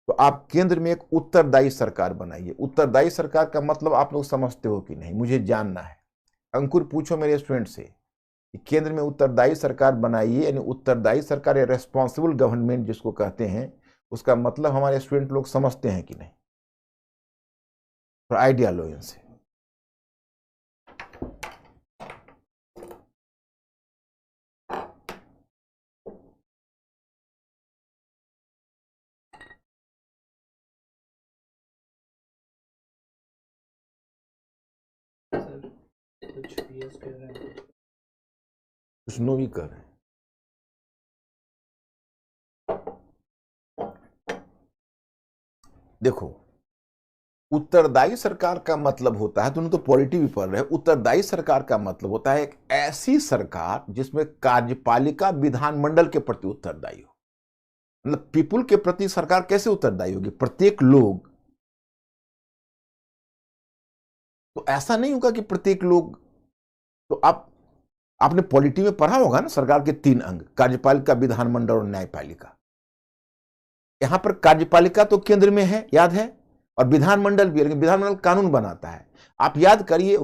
तो आप केंद्र में एक उत्तरदायी सरकार बनाइए। उत्तरदायी सरकार का मतलब आप लोग समझते हो कि नहीं, मुझे जानना है। अंकुर, पूछो मेरे स्टूडेंट से कि केंद्र में उत्तरदायी सरकार बनाइए, यानी उत्तरदायी सरकार या रेस्पॉन्सिबल गवर्नमेंट जिसको कहते हैं, उसका मतलब हमारे स्टूडेंट लोग समझते हैं कि नहीं? और आइडिया लो इनसे। कुछ नो भी कर रहे हैं। देखो, उत्तरदायी सरकार का मतलब होता है, तुमने तो पॉलिटी भी पढ़ रहे हो, उत्तरदायी सरकार का मतलब होता है एक ऐसी सरकार जिसमें कार्यपालिका विधानमंडल के प्रति उत्तरदायी हो। मतलब पीपुल के प्रति सरकार कैसे उत्तरदायी होगी? प्रत्येक लोग, तो ऐसा नहीं होगा कि प्रत्येक लोग, तो आपने पॉलिटी में पढ़ा होगा ना, सरकार के 3 अंग, कार्यपालिका, विधानमंडल और न्यायपालिका। यहां पर कार्यपालिका तो केंद्र में है, याद है, और विधानमंडल भी, लेकिन विधानमंडल कानून बनाता है। आप याद करिए,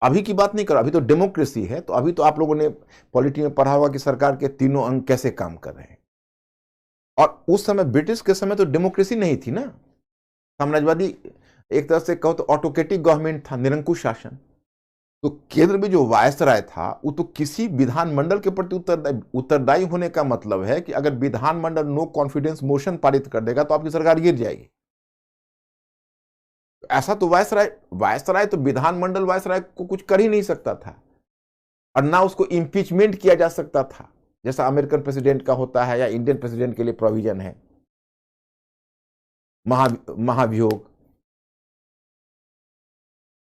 अभी की बात नहीं करो, अभी तो डेमोक्रेसी है, तो अभी तो आप लोगों ने पॉलिटी में पढ़ा होगा कि सरकार के तीनों अंग कैसे काम कर रहे हैं। और उस समय ब्रिटिश के समय तो डेमोक्रेसी नहीं थी ना, साम्राज्यवादी, एक तरह से कहो तो ऑटोक्रेटिक गवर्नमेंट था, निरंकुश शासन। तो केंद्र में जो वायसराय था वो तो किसी विधानमंडल के प्रति उत्तरदायी होने का मतलब है कि अगर विधानमंडल नो कॉन्फिडेंस मोशन पारित कर देगा तो आपकी सरकार गिर जाएगी। तो ऐसा तो वायसराय तो विधानमंडल वायसराय को कुछ कर ही नहीं सकता था, और ना उसको इंपीचमेंट किया जा सकता था जैसा अमेरिकन प्रेसिडेंट का होता है या इंडियन प्रेसिडेंट के लिए प्रोविजन है, महाभियोग।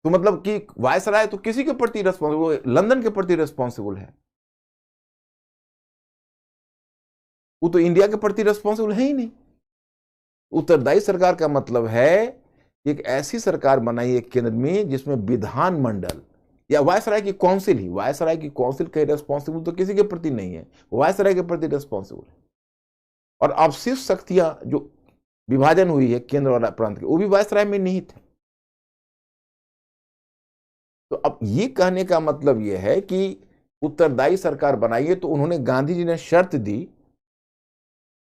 तो मतलब कि वायसराय तो किसी के प्रति रेस्पॉन्सिबल, लंदन के प्रति रेस्पॉन्सिबल है। वो तो इंडिया के प्रति रिस्पॉन्सिबल है ही नहीं। उत्तरदायी सरकार का मतलब है कि एक ऐसी सरकार बनाई है केंद्र में जिसमें विधानमंडल या वायसराय की काउंसिल ही, वायसराय की काउंसिल कहीं रिस्पॉन्सिबल तो किसी के प्रति नहीं है, वायसराय के प्रति रिस्पॉन्सिबल है। और अवशिष्ट शक्तियां जो विभाजन हुई है केंद्र और प्रांत के, वो भी वायसराय में निहित है। तो अब ये कहने का मतलब यह है कि उत्तरदायी सरकार बनाइए, तो उन्होंने, गांधी जी ने शर्त दी।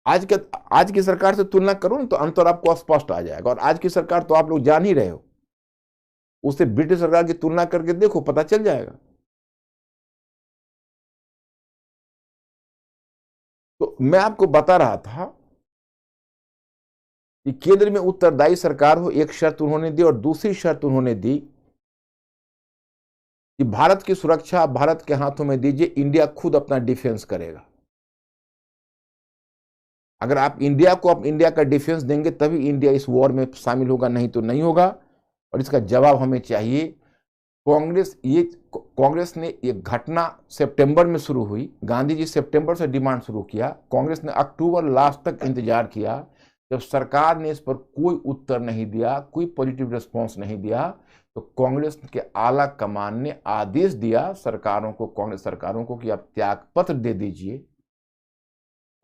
आज की सरकार से तुलना करो ना तो अंतर आपको स्पष्ट आ जाएगा। और आज की सरकार तो आप लोग जान ही रहे हो, उससे ब्रिटिश सरकार की तुलना करके देखो, पता चल जाएगा। तो मैं आपको बता रहा था कि केंद्र में उत्तरदायी सरकार हो, एक शर्त उन्होंने दी। और दूसरी शर्त उन्होंने दी कि भारत की सुरक्षा भारत के हाथों में दीजिए, इंडिया खुद अपना डिफेंस करेगा। अगर आप इंडिया को, आप इंडिया का डिफेंस देंगे तभी इंडिया इस वॉर में शामिल होगा, नहीं तो नहीं होगा। और इसका जवाब हमें चाहिए। कांग्रेस ने एक घटना सितंबर में शुरू हुई, गांधी जी सितंबर से डिमांड शुरू किया, कांग्रेस ने अक्टूबर लास्ट तक इंतजार किया। जब सरकार ने इस पर कोई उत्तर नहीं दिया, कोई पॉजिटिव रिस्पॉन्स नहीं दिया, तो कांग्रेस के आला कमान ने आदेश दिया सरकारों को, कांग्रेस सरकारों को, कि आप त्यागपत्र दे दीजिए।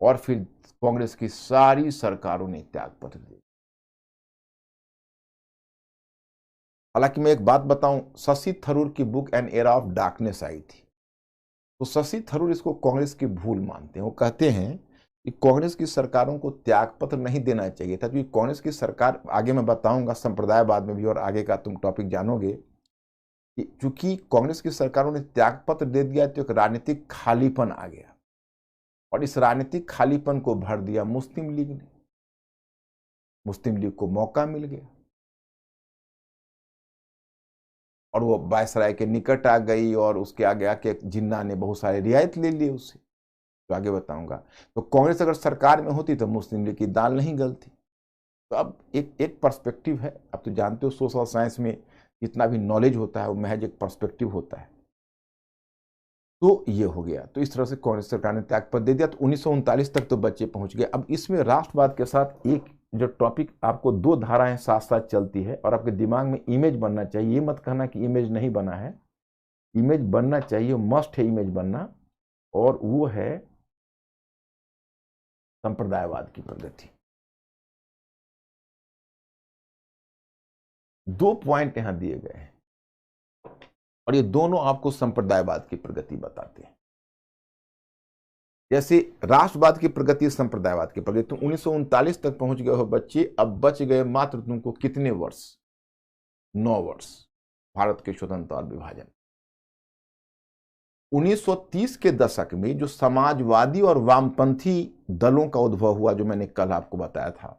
और फिर कांग्रेस की सारी सरकारों ने त्यागपत्र दिए। हालांकि मैं एक बात बताऊं, शशि थरूर की book an era of darkness आई थी, तो शशि थरूर इसको कांग्रेस की भूल मानते हैं। वो कहते हैं कि कांग्रेस की सरकारों को त्यागपत्र नहीं देना चाहिए था, क्योंकि कांग्रेस की सरकार, आगे मैं बताऊंगा संप्रदायवाद में भी, और आगे का तुम टॉपिक जानोगे, कि चूंकि कांग्रेस की सरकारों ने त्यागपत्र दे दिया तो एक राजनीतिक खालीपन आ गया, और इस राजनीतिक खालीपन को भर दिया मुस्लिम लीग ने। मुस्लिम लीग को मौका मिल गया और वो वायसराय के निकट आ गई, और उसके आगे आके जिन्ना ने बहुत सारे रियायत ले लिए उससे, तो आगे बताऊंगा। तो कांग्रेस अगर सरकार में होती तो मुस्लिम लीग की दाल नहीं गलती। तो अब एक पर्सपेक्टिव है। अब तो जानते हो सोशल साइंस में जितना भी नॉलेज होता है वो महज एक पर्सपेक्टिव होता है। तो ये हो गया। तो इस तरह से कांग्रेस सरकार ने त्यागपत्र दे दिया। तो 1939 तक तो बच्चे पहुंच गए। अब इसमें राष्ट्रवाद के साथ एक जो टॉपिक, आपको दो धाराएं साथ साथ चलती है, और आपके दिमाग में इमेज बनना चाहिए। ये मत कहना कि इमेज नहीं बना है, इमेज बनना चाहिए, मस्ट है इमेज बनना। और वो है संप्रदायवाद की प्रगति। दो पॉइंट यहां दिए गए हैं, और ये दोनों आपको संप्रदायवाद की प्रगति बताते हैं। जैसे राष्ट्रवाद की प्रगति, संप्रदायवाद की प्रगति। तुम 1939 तक पहुंच गए हो बच्चे, अब बच गए मात्र तुमको कितने वर्ष? 9 वर्ष भारत के स्वतंत्रता और विभाजन। 1930 के दशक में जो समाजवादी और वामपंथी दलों का उद्भव हुआ, जो मैंने कल आपको बताया था,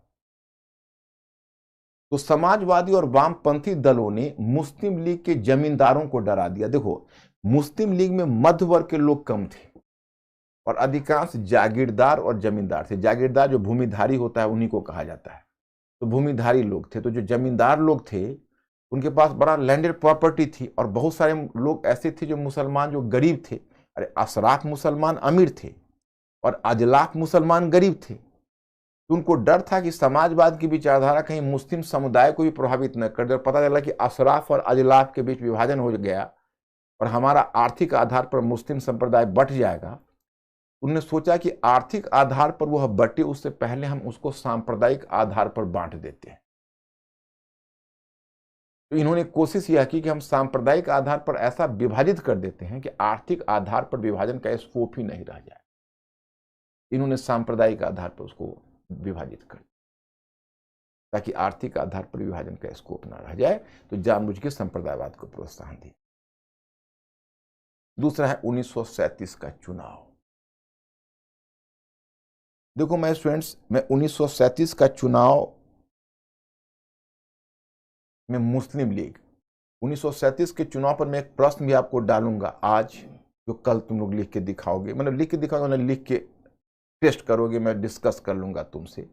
तो समाजवादी और वामपंथी दलों ने मुस्लिम लीग के जमींदारों को डरा दिया। देखो, मुस्लिम लीग में मध्य वर्ग के लोग कम थे और अधिकांश जागीरदार और जमींदार थे। जागीरदार जो भूमिधारी होता है उन्हीं को कहा जाता है। तो भूमिधारी लोग थे। तो जो जमींदार लोग थे उनके पास बड़ा लैंडेड प्रॉपर्टी थी, और बहुत सारे लोग ऐसे थे जो मुसलमान, जो गरीब थे। अरे, अशराफ मुसलमान अमीर थे और अजलाफ मुसलमान गरीब थे। तो उनको डर था कि समाजवाद की विचारधारा कहीं मुस्लिम समुदाय को भी प्रभावित न कर दे। पता चला कि अशराफ और अजलाफ के बीच विभाजन हो गया और हमारा आर्थिक आधार पर मुस्लिम संप्रदाय बंट जाएगा। उन्होंने सोचा कि आर्थिक आधार पर वह बटे, उससे पहले हम उसको सांप्रदायिक आधार पर बांट देते हैं। तो इन्होंने कोशिश यह की कि हम सांप्रदायिक आधार पर ऐसा विभाजित कर देते हैं कि आर्थिक आधार पर विभाजन का स्कोप ही नहीं रह जाए। इन्होंने सांप्रदायिक आधार पर उसको विभाजित कर, ताकि आर्थिक आधार पर विभाजन का स्कोप ना रह जाए। तो जानबूझ के संप्रदायवाद को प्रोत्साहन दिया। दूसरा है 1937 का चुनाव। देखो मैं स्टूडेंट्स, मैं 1937 का चुनाव में मुस्लिम लीग, 1937 के चुनाव पर मैं एक प्रश्न भी आपको डालूंगा आज, जो कल तुम लोग लिख के दिखाओगे। मतलब लिख के दिखाओगे, मतलब लिख के टेस्ट करोगे, मैं डिस्कस कर लूंगा तुमसे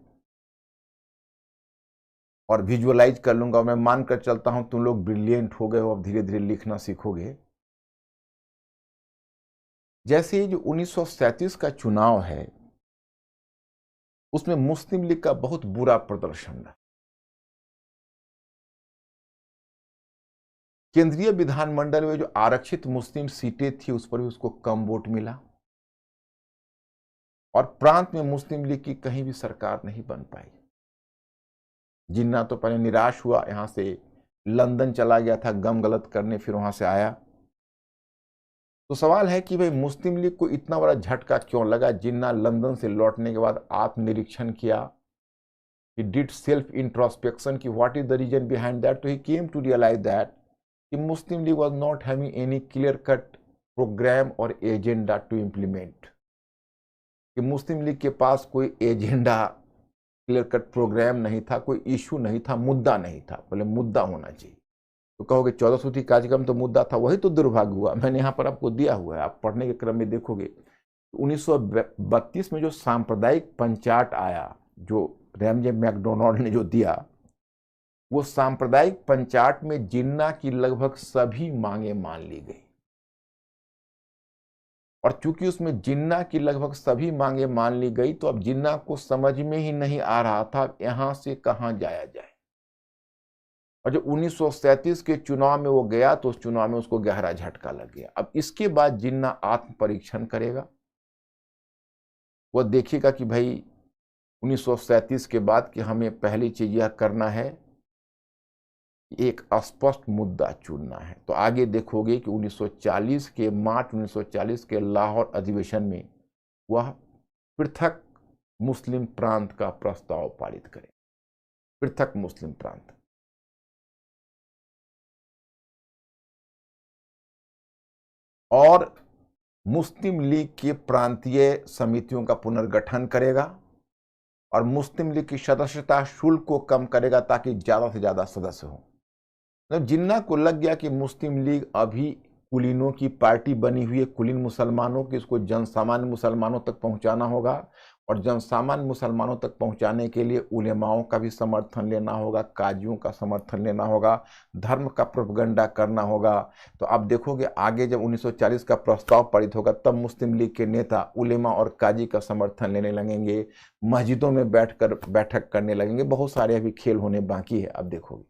और विजुअलाइज कर लूंगा। मैं मानकर चलता हूं तुम लोग ब्रिलियंट हो गए हो, अब धीरे धीरे लिखना सीखोगे। जैसे ही जो 1937 का चुनाव है, उसमें मुस्लिम लीग का बहुत बुरा प्रदर्शन रहा। केंद्रीय विधानमंडल में जो आरक्षित मुस्लिम सीटें थी उस पर भी उसको कम वोट मिला, और प्रांत में मुस्लिम लीग की कहीं भी सरकार नहीं बन पाई। जिन्ना तो पहले निराश हुआ, यहां से लंदन चला गया था गम गलत करने, फिर वहां से आया। तो सवाल है कि भाई मुस्लिम लीग को इतना बड़ा झटका क्यों लगा। जिन्ना लंदन से लौटने के बाद आत्मनिरीक्षण किया, he did self introspection कि what is the reason behind that, तो he came to realize that कि Muslim League was not having any clear cut program और agenda to implement, कि मुस्लिम लीग के पास कोई एजेंडा, क्लियर कट प्रोग्राम नहीं था, कोई इशू नहीं था, मुद्दा नहीं था। बोले मुद्दा होना चाहिए। तो कहोगे 14 सूत्री कार्यक्रम तो मुद्दा था, वही तो दुर्भाग्य हुआ। मैंने यहाँ पर आपको दिया हुआ है, आप पढ़ने के क्रम में देखोगे 1932 में जो सांप्रदायिक पंचायत आया, जो रैमजे मैकडोनाल्ड ने जो दिया, वो सांप्रदायिक पंचायत में जिन्ना की लगभग सभी मांगे मान ली गई। और चूंकि उसमें जिन्ना की लगभग सभी मांगे मान ली गई, तो अब जिन्ना को समझ में ही नहीं आ रहा था यहां से कहां जाया जाए। और जब 1937 के चुनाव में वो गया तो उस चुनाव में उसको गहरा झटका लग गया। अब इसके बाद जिन्ना आत्म परीक्षण करेगा, वो देखेगा कि भाई 1937 के बाद कि हमें पहली चीज यह करना है, एक स्पष्ट मुद्दा चुनना है। तो आगे देखोगे कि 1940 के मार्च 1940 के लाहौर अधिवेशन में वह पृथक मुस्लिम प्रांत का प्रस्ताव पारित करे, पृथक मुस्लिम प्रांत। और मुस्लिम लीग के प्रांतीय समितियों का पुनर्गठन करेगा और मुस्लिम लीग की सदस्यता शुल्क को कम करेगा ताकि ज्यादा से ज्यादा सदस्य हो। मतलब जिन्ना को लग गया कि मुस्लिम लीग अभी कुलीनों की पार्टी बनी हुई है, कुलीन मुसलमानों की, इसको जनसामान्य मुसलमानों तक पहुंचाना होगा। और जनसामान्य मुसलमानों तक पहुंचाने के लिए उलेमाओं का भी समर्थन लेना होगा, काजियों का समर्थन लेना होगा, धर्म का प्रोपगंडा करना होगा। तो आप देखोगे आगे जब 1940 का प्रस्ताव पारित होगा तब मुस्लिम लीग के नेता उलेमा और काजी का समर्थन लेने लगेंगे, मस्जिदों में बैठक करने लगेंगे। बहुत सारे अभी खेल होने बाकी है। अब देखोगे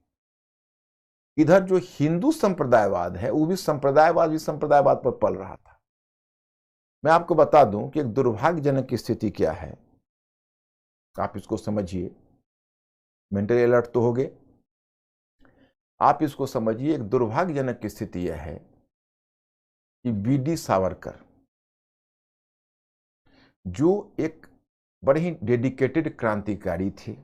इधर जो हिंदू संप्रदायवाद है वो भी संप्रदायवाद पर पल रहा था। मैं आपको बता दूं कि एक दुर्भाग्यजनक स्थिति क्या है, आप इसको समझिए। मेंटली अलर्ट तो हो गए, आप इसको समझिए। एक दुर्भाग्यजनक स्थिति यह है कि वीडी सावरकर, जो एक बड़े ही डेडिकेटेड क्रांतिकारी थे,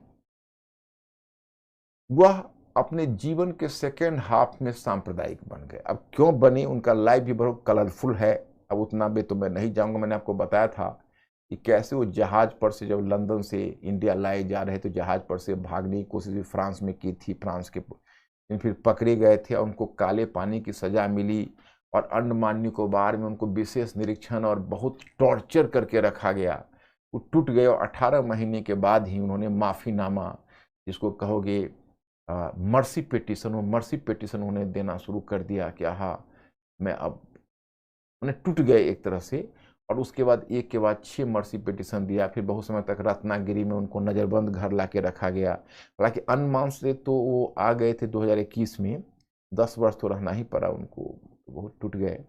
वह अपने जीवन के सेकेंड हाफ में सांप्रदायिक बन गए। अब क्यों बने, उनका लाइफ भी बहुत कलरफुल है। अब उतना भी तो मैं नहीं जाऊंगा। मैंने आपको बताया था कि कैसे वो जहाज पर से जब लंदन से इंडिया लाए जा रहे थे, जहाज पर से भागने की कोशिश भी फ्रांस में की थी, फ्रांस के फिर पकड़े गए थे और उनको काले पानी की सजा मिली। और अंडमान निकोबार में उनको विशेष निरीक्षण और बहुत टॉर्चर करके रखा गया। वो टूट गए और 18 महीने के बाद ही उन्होंने माफीनामा, जिसको कहोगे मर्सी पिटीशन, वो मर्सी पिटीशन उन्हें देना शुरू कर दिया कि हाँ मैं अब, उन्हें टूट गए एक तरह से। और उसके बाद एक के बाद 6 मर्सी पिटीशन दिया। फिर बहुत समय तक रत्नागिरी में उनको नज़रबंद घर ला के रखा गया। हालांकि अंडमान से तो वो आ गए थे 2021 में, 10 वर्ष तो रहना ही पड़ा उनको, बहुत टूट गए।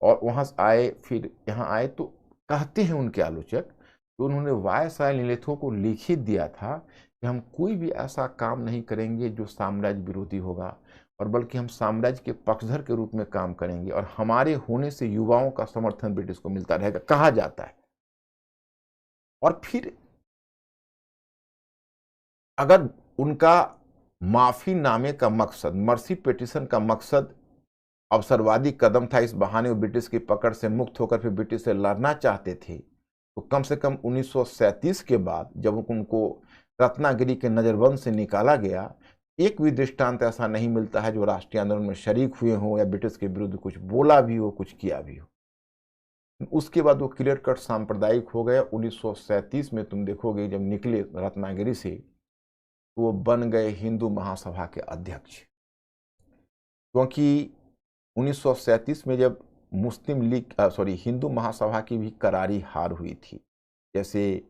और वहाँ से आए, फिर यहाँ आए। तो कहते हैं उनके आलोचक कि उन्होंने वायसराय निलेथो को लिखित दिया था कि हम कोई भी ऐसा काम नहीं करेंगे जो साम्राज्य विरोधी होगा, और बल्कि हम साम्राज्य के पक्षधर के रूप में काम करेंगे, और हमारे होने से युवाओं का समर्थन ब्रिटिश को मिलता रहेगा, कहा जाता है। और फिर अगर उनका माफीनामे का मकसद, मर्सी पिटीशन का मकसद अवसरवादी कदम था, इस बहाने वो ब्रिटिश की पकड़ से मुक्त होकर फिर ब्रिटिश से लड़ना चाहते थे, तो कम से कम 1937 के बाद जब उनको रत्नागिरी के नजरबंद से निकाला गया, एक भी दृष्टांत ऐसा नहीं मिलता है जो राष्ट्रीय आंदोलन में शरीक हुए हों या ब्रिटिश के विरुद्ध कुछ बोला भी हो, कुछ किया भी हो। उसके बाद वो क्लियर कट सांप्रदायिक हो गए। 1937 में तुम देखोगे जब निकले रत्नागिरी से, तो वो बन गए हिंदू महासभा के अध्यक्ष। क्योंकि 1937 में जब मुस्लिम लीग हिंदू महासभा की भी करारी हार हुई थी, जैसे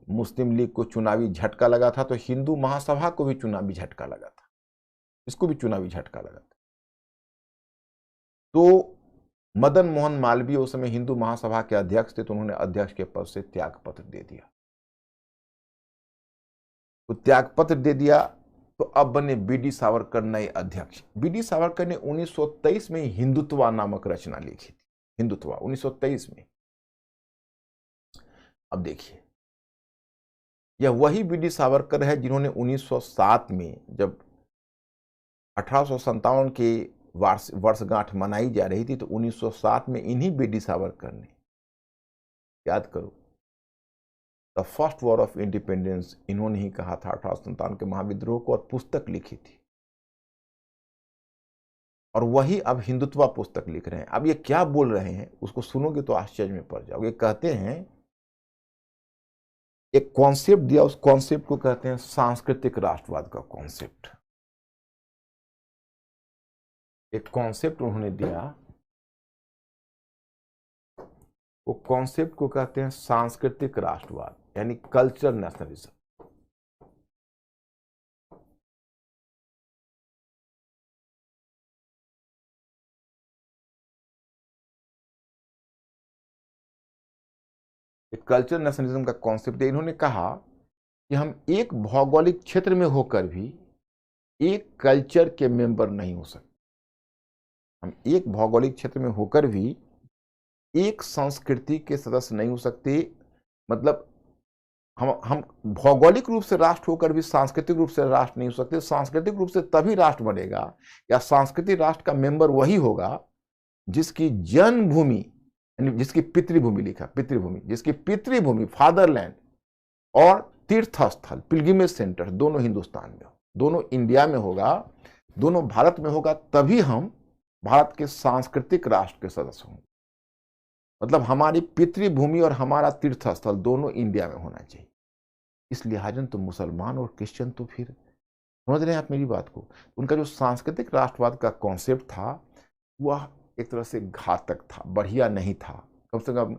मुस्लिम लीग को चुनावी झटका लगा था, तो हिंदू महासभा को भी चुनावी झटका लगा था, इसको भी चुनावी झटका लगा था। तो मदन मोहन मालवीय उस समय हिंदू महासभा के अध्यक्ष थे, तो उन्होंने अध्यक्ष के पद से त्यागपत्र दे दिया। तो त्यागपत्र दे दिया, तो अब बने बीडी सावरकर नए अध्यक्ष। बीडी सावरकर ने 1923 में हिंदुत्व नामक रचना लिखी थी, हिंदुत्व 1923 में। अब देखिए, यह वही बीडी सावरकर है जिन्होंने 1907 में, जब 1857 के वर्षगांठ मनाई जा रही थी, तो 1907 में इन्हीं बीडी सावरकर ने, याद करो, the first war of independence, इन्होंने ही कहा था 1857 के महाविद्रोह को, और पुस्तक लिखी थी। और वही अब हिंदुत्व पुस्तक लिख रहे हैं। अब ये क्या बोल रहे हैं उसको सुनोगे तो आश्चर्य में पड़ जाओगे। कहते हैं, एक कॉन्सेप्ट दिया, उस कॉन्सेप्ट को कहते हैं सांस्कृतिक राष्ट्रवाद का कॉन्सेप्ट। एक कॉन्सेप्ट उन्होंने दिया, वो कॉन्सेप्ट को कहते हैं सांस्कृतिक राष्ट्रवाद, यानी कल्चरल नेशनलिज्म। कल्चरल नेशनलिज्म का कॉन्सेप्ट है। इन्होंने कहा कि हम एक भौगोलिक क्षेत्र में होकर भी एक कल्चर के मेंबर नहीं हो सकते। हम एक भौगोलिक क्षेत्र में होकर भी एक संस्कृति के सदस्य नहीं हो सकते। मतलब हम भौगोलिक रूप से राष्ट्र होकर भी सांस्कृतिक रूप से राष्ट्र नहीं हो सकते। सांस्कृतिक रूप से तभी राष्ट्र बनेगा, या सांस्कृतिक राष्ट्र का मेंबर वही होगा जिसकी जन्मभूमि, जिसकी पितृभूमि, लिखा पितृभूमि, जिसकी पितृभूमि फादरलैंड और तीर्थ स्थल पिलग्रिमेज सेंटर दोनों हिंदुस्तान में हो, दोनों इंडिया में होगा, दोनों भारत में होगा, तभी हम भारत के सांस्कृतिक राष्ट्र के सदस्य होंगे। मतलब हमारी पितृभूमि और हमारा तीर्थ स्थल दोनों इंडिया में होना चाहिए। इस लिहाजन तो मुसलमान और क्रिश्चियन तो फिर, समझ रहे हैं आप मेरी बात को, उनका जो सांस्कृतिक राष्ट्रवाद का कॉन्सेप्ट था वह एक तरह से घातक था, बढ़िया नहीं था। कम से कम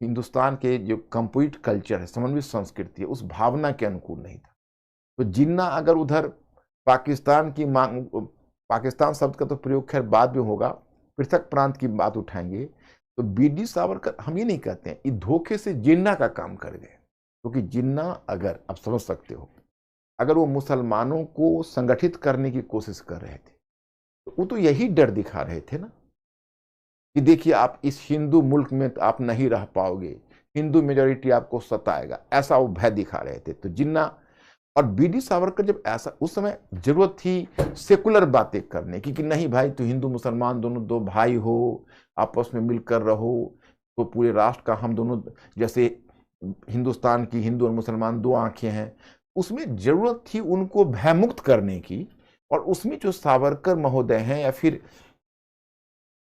हिंदुस्तान के जो कंप्लीट कल्चर है, समन्वित संस्कृति है, उस भावना के अनुकूल नहीं था। तो जिन्ना अगर उधर पाकिस्तान की मांग, पाकिस्तान शब्द का तो प्रयोग खैर बाद में होगा, पृथक प्रांत की बात उठाएंगे, तो बीडी सावरकर, हम ये नहीं कहते हैं, इस धोखे से जिन्ना का काम कर गए। क्योंकि जिन्ना, अगर आप समझ सकते हो, अगर वो मुसलमानों को संगठित करने की कोशिश कर रहे थे, तो वो तो यही डर दिखा रहे थे ना कि देखिए आप इस हिंदू मुल्क में आप नहीं रह पाओगे, हिंदू मेजॉरिटी आपको सताएगा, ऐसा वो भय दिखा रहे थे। तो जिन्ना और बीडी सावरकर, जब ऐसा उस समय जरूरत थी सेकुलर बातें करने की कि नहीं भाई, तो हिंदू मुसलमान दोनों दो भाई हो, आपस में मिलकर रहो, तो पूरे राष्ट्र का हम दोनों, जैसे हिंदुस्तान की हिंदू और मुसलमान दो आंखें हैं, उसमें जरूरत थी उनको भयमुक्त करने की। और उसमें जो सावरकर महोदय हैं, या फिर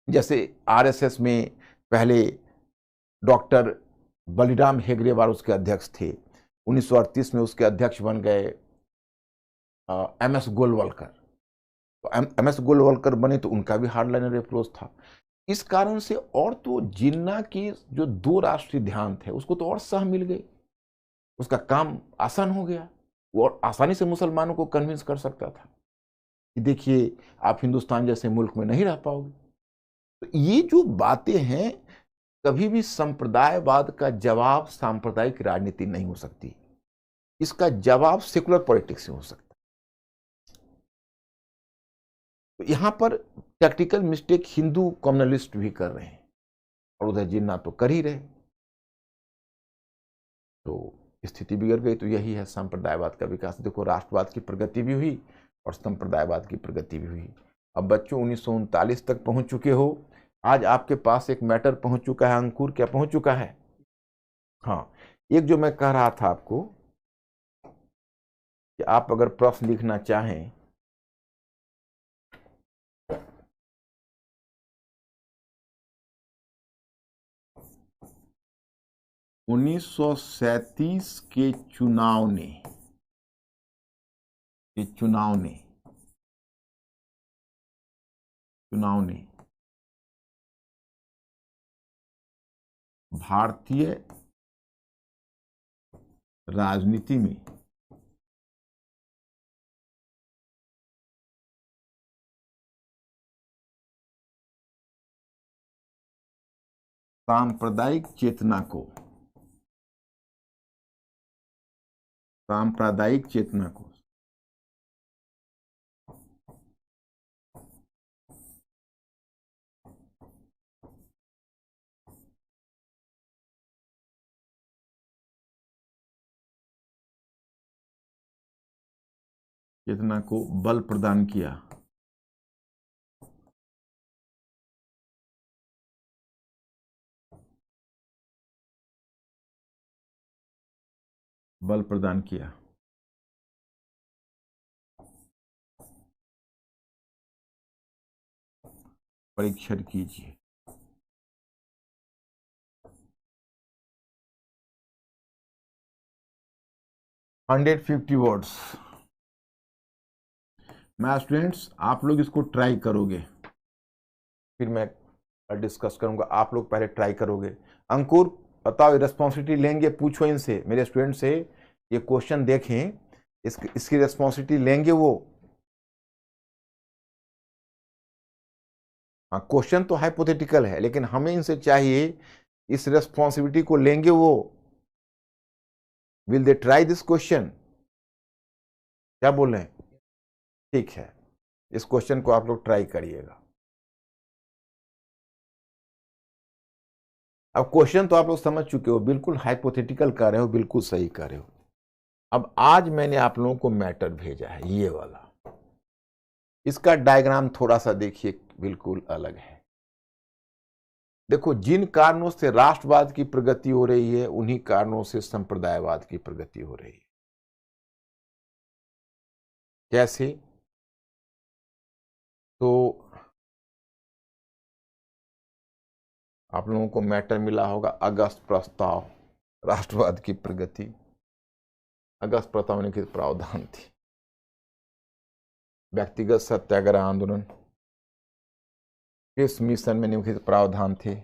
जैसे आरएसएस में पहले डॉक्टर बलिराम हेगड़ेवार उसके अध्यक्ष थे, 1938 में उसके अध्यक्ष बन गए एमएस गोलवलकर। तो एमएस गोलवलकर बने तो उनका भी हार्डलाइनर अप्रोच था। इस कारण से, और तो जिन्ना की जो दो राष्ट्रीय ध्यान थे उसको तो और सह मिल गई, उसका काम आसान हो गया, वो और आसानी से मुसलमानों को कन्विंस कर सकता था कि देखिए आप हिंदुस्तान जैसे मुल्क में नहीं रह पाओगे। तो ये जो बातें हैं, कभी भी संप्रदायवाद का जवाब सांप्रदायिक राजनीति नहीं हो सकती, इसका जवाब सेकुलर पॉलिटिक्स से हो सकता है। तो यहां पर टैक्टिकल मिस्टेक हिंदू कम्युनलिस्ट भी कर रहे हैं, और उधर जिन्ना तो कर ही रहे। तो स्थिति बिगड़ गई। तो यही है संप्रदायवाद का विकास। देखो, राष्ट्रवाद की प्रगति भी हुई और संप्रदायवाद की प्रगति भी हुई। अब बच्चों 1939 तक पहुंच चुके हो। आज आपके पास एक मैटर पहुंच चुका है। अंकुर क्या पहुंच चुका है? हाँ, एक जो मैं कह रहा था आपको कि आप अगर प्रश्न लिखना चाहें, उन्नीस सौ सैंतीस के चुनाव ने भारतीय राजनीति में सांप्रदायिक चेतना को बल प्रदान किया। परीक्षण कीजिए। Hundred 150 words. मैं स्टूडेंट्स आप लोग इसको ट्राई करोगे, फिर मैं डिस्कस करूंगा। आप लोग पहले ट्राई करोगे। अंकुर बताओ, रिस्पॉन्सिबिलिटी लेंगे? पूछो इनसे, मेरे स्टूडेंट से, ये क्वेश्चन देखें, इसकी रिस्पॉन्सिबिलिटी लेंगे वो? हाँ, क्वेश्चन तो हाइपोथेटिकल है, लेकिन हमें इनसे चाहिए इस रिस्पॉन्सिबिलिटी को लेंगे वो? Will they try this question? क्या बोल रहे हैं? ठीक है, इस क्वेश्चन को आप लोग ट्राई करिएगा। अब क्वेश्चन तो आप लोग समझ चुके हो, बिल्कुल हाइपोथेटिकल कर रहे हो, बिल्कुल सही कर रहे हो। अब आज मैंने आप लोगों को मैटर भेजा है ये वाला, इसका डायग्राम थोड़ा सा देखिए, बिल्कुल अलग है। देखो, जिन कारणों से राष्ट्रवाद की प्रगति हो रही है, उन्हीं कारणों से संप्रदायवाद की प्रगति हो रही है। कैसे? तो आप लोगों को मैटर मिला होगा, अगस्त प्रस्ताव, राष्ट्रवाद की प्रगति। अगस्त प्रस्ताव में लिखित प्रावधान थी, व्यक्तिगत सत्याग्रह आंदोलन, किस मिशन में निम्नलिखित प्रावधान थे?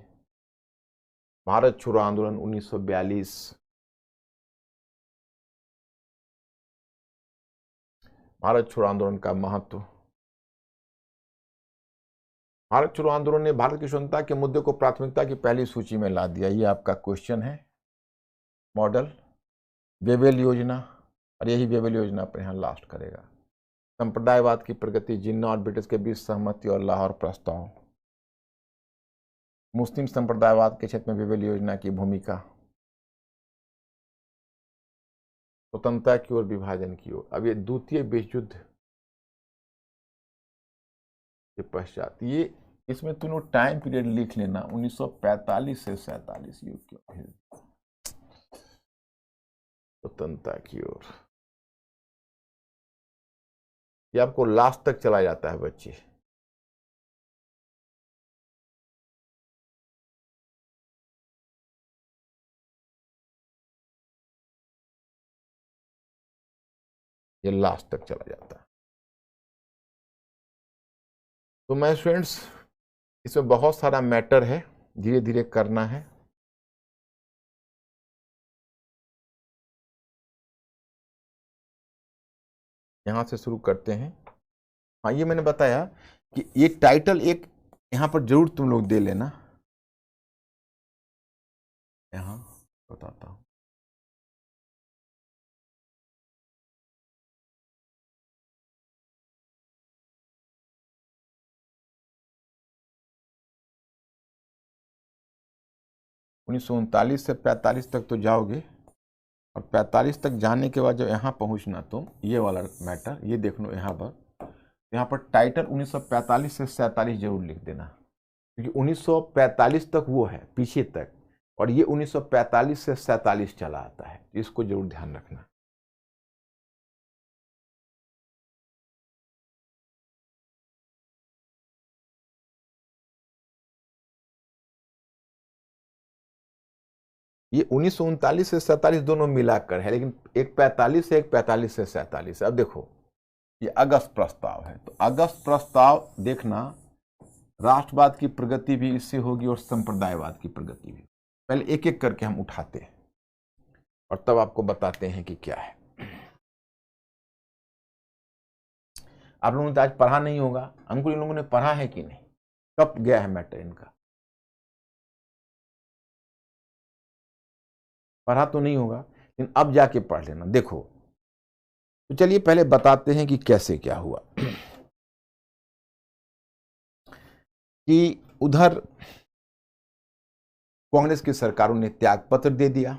भारत छोड़ो आंदोलन 1942, भारत छोड़ो आंदोलन का महत्व। भारत छोड़ो आंदोलन ने भारत की स्वतंत्रता के मुद्दे को प्राथमिकता की पहली सूची में ला दिया। ये आपका क्वेश्चन है। मॉडल वेवेल योजना, और यही वेवेल योजना पर यहां लास्ट करेगा। संप्रदायवाद की प्रगति, जिन्ना और ब्रिटिश के बीच सहमति और लाहौर प्रस्ताव। मुस्लिम संप्रदायवाद के क्षेत्र में वेवेल योजना की भूमिका। स्वतंत्रता की ओर, विभाजन की ओर। अब ये द्वितीय विश्व युद्ध के पश्चात, ये इसमें तुम टाइम पीरियड लिख लेना, 1945 से 47 युग के स्वतंत्रता की ओर। ये आपको लास्ट तक चला जाता है बच्चे। ये लास्ट तक चला जाता है। तो मैं स्टूडेंट्स, इसमें बहुत सारा मैटर है, धीरे धीरे करना है। यहां से शुरू करते हैं। हाँ, ये मैंने बताया कि ये टाइटल एक यहां पर जरूर तुम लोग दे लेना। यहां बताता हूं, उन्नीस से 45 तक तो जाओगे, और 45 तक जाने के बाद जब यहाँ पहुँचना तुम, ये वाला मैटर ये देख लो यहाँ पर। यहाँ पर टाइटल 1945 से 47 जरूर लिख देना, क्योंकि 1945 तक वो है पीछे तक, और ये 1945 से 47 चला आता है। इसको जरूर ध्यान रखना। ये 1939 से 47 दोनों मिलाकर है, लेकिन एक 45 से, एक 45 से 47। अब देखो, ये अगस्त प्रस्ताव है, तो अगस्त प्रस्ताव देखना, राष्ट्रवाद की प्रगति भी इससे होगी और संप्रदायवाद की प्रगति भी। पहले एक एक करके हम उठाते हैं। और तब आपको बताते हैं कि क्या है। आप लोगों ने तो आज पढ़ा नहीं होगा, अंकुर इन लोगों ने पढ़ा है कि नहीं, कब गया है मैटर इनका, पढ़ा तो नहीं होगा, लेकिन अब जाके पढ़ लेना। देखो तो चलिए पहले बताते हैं कि कैसे क्या हुआ। कि उधर कांग्रेस की सरकारों ने त्यागपत्र दे दिया,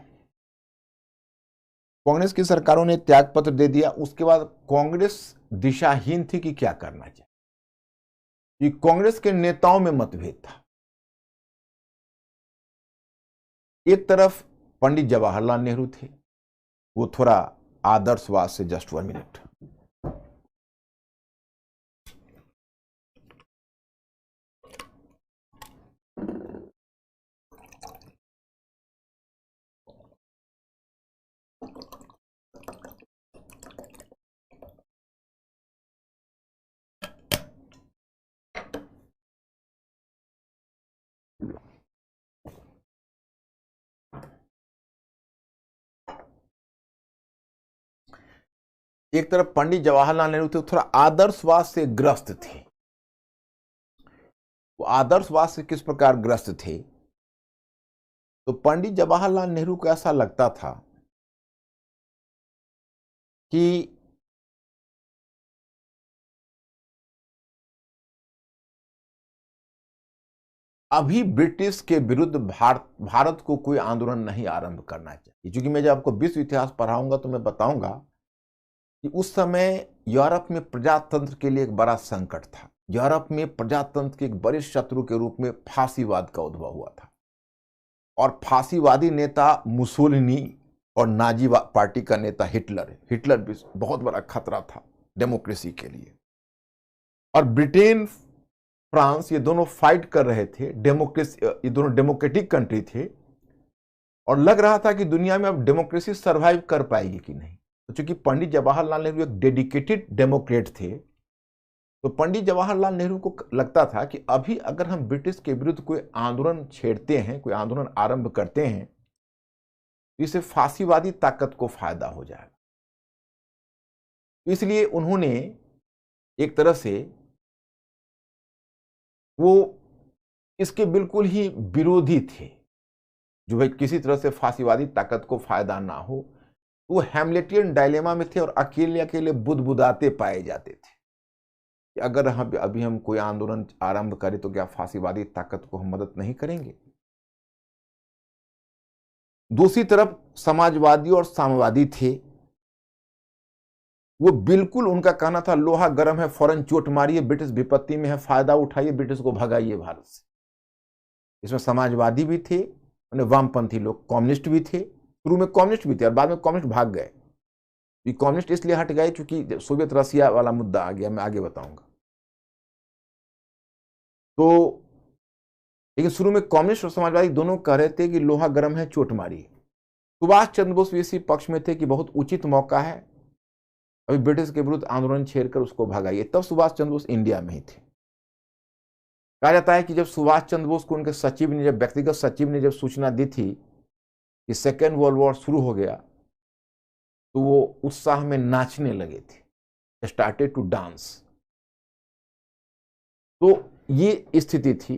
कांग्रेस की सरकारों ने त्यागपत्र दे दिया। उसके बाद कांग्रेस दिशाहीन थी कि क्या करना चाहिए, कि कांग्रेस के नेताओं में मतभेद था। एक तरफ पंडित जवाहरलाल नेहरू थे, वो थोड़ा आदर्शवाद से, जस्ट 1 मिनट, एक तरफ पंडित जवाहरलाल नेहरू थे, थोड़ा आदर्शवाद से ग्रस्त थे। वो आदर्शवाद से किस प्रकार ग्रस्त थे, तो पंडित जवाहरलाल नेहरू को ऐसा लगता था कि अभी ब्रिटिश के विरुद्ध भारत को कोई आंदोलन नहीं आरंभ करना चाहिए। क्योंकि मैं जब आपको विश्व इतिहास पढ़ाऊंगा तो मैं बताऊंगा कि उस समय यूरोप में प्रजातंत्र के लिए एक बड़ा संकट था। यूरोप में प्रजातंत्र के एक बड़े शत्रु के रूप में फांसीवाद का उद्भव हुआ था, और फांसीवादी नेता मुसोलिनी और नाजी पार्टी का नेता हिटलर भी बहुत बड़ा खतरा था डेमोक्रेसी के लिए। और ब्रिटेन, फ्रांस, ये दोनों फाइट कर रहे थे डेमोक्रेसी, ये दोनों डेमोक्रेटिक कंट्री थे, और लग रहा था कि दुनिया में अब डेमोक्रेसी सरवाइव कर पाएगी कि नहीं। तो चूंकि पंडित जवाहरलाल नेहरू एक डेडिकेटेड डेमोक्रेट थे, तो पंडित जवाहरलाल नेहरू को लगता था कि अभी अगर हम ब्रिटिश के विरुद्ध कोई आंदोलन छेड़ते हैं, कोई आंदोलन आरंभ करते हैं, तो इससे फांसीवादी ताकत को फायदा हो जाएगा। इसलिए उन्होंने एक तरह से, वो इसके बिल्कुल ही विरोधी थे, जो भाई किसी तरह से फांसीवादी ताकत को फायदा ना हो। वो हैमलेटियन डायलेमा में थे और अकेले अकेले बुदबुदाते पाए जाते थे कि अगर अभी हम कोई आंदोलन आरंभ करें तो क्या फांसीवादी ताकत को हम मदद नहीं करेंगे। दूसरी तरफ समाजवादी और साम्यवादी थे, वो बिल्कुल, उनका कहना था लोहा गर्म है, फौरन चोट मारिए, ब्रिटिश विपत्ति में है, फायदा उठाइए, ब्रिटिश को भगाइए भारत से। इसमें समाजवादी भी थे, वामपंथी लोग, कम्युनिस्ट भी थे। शुरू में कम्युनिस्ट भी थे और बाद में कम्युनिस्ट भाग गए। ये कम्युनिस्ट इसलिए हट गए क्योंकि सोवियत रशिया वाला मुद्दा आ गया, मैं आगे बताऊंगा। तो लेकिन शुरू में कम्युनिस्ट और समाजवादी दोनों कह रहे थे कि लोहा गर्म है, चोट मारिए। सुभाष चंद्र बोस भी इसी पक्ष में थे कि बहुत उचित मौका है, अभी ब्रिटिश के विरुद्ध आंदोलन छेड़कर उसको भगाइए। तब सुभाष चंद्र बोस इंडिया में ही थे। कहा जाता है कि जब सुभाष चंद्र बोस को उनके सचिव ने, जब व्यक्तिगत सचिव ने जब सूचना दी थी कि सेकेंड वर्ल्ड वॉर शुरू हो गया, तो वो उत्साह में नाचने लगे थे, स्टार्टेड टू डांस। तो ये स्थिति थी।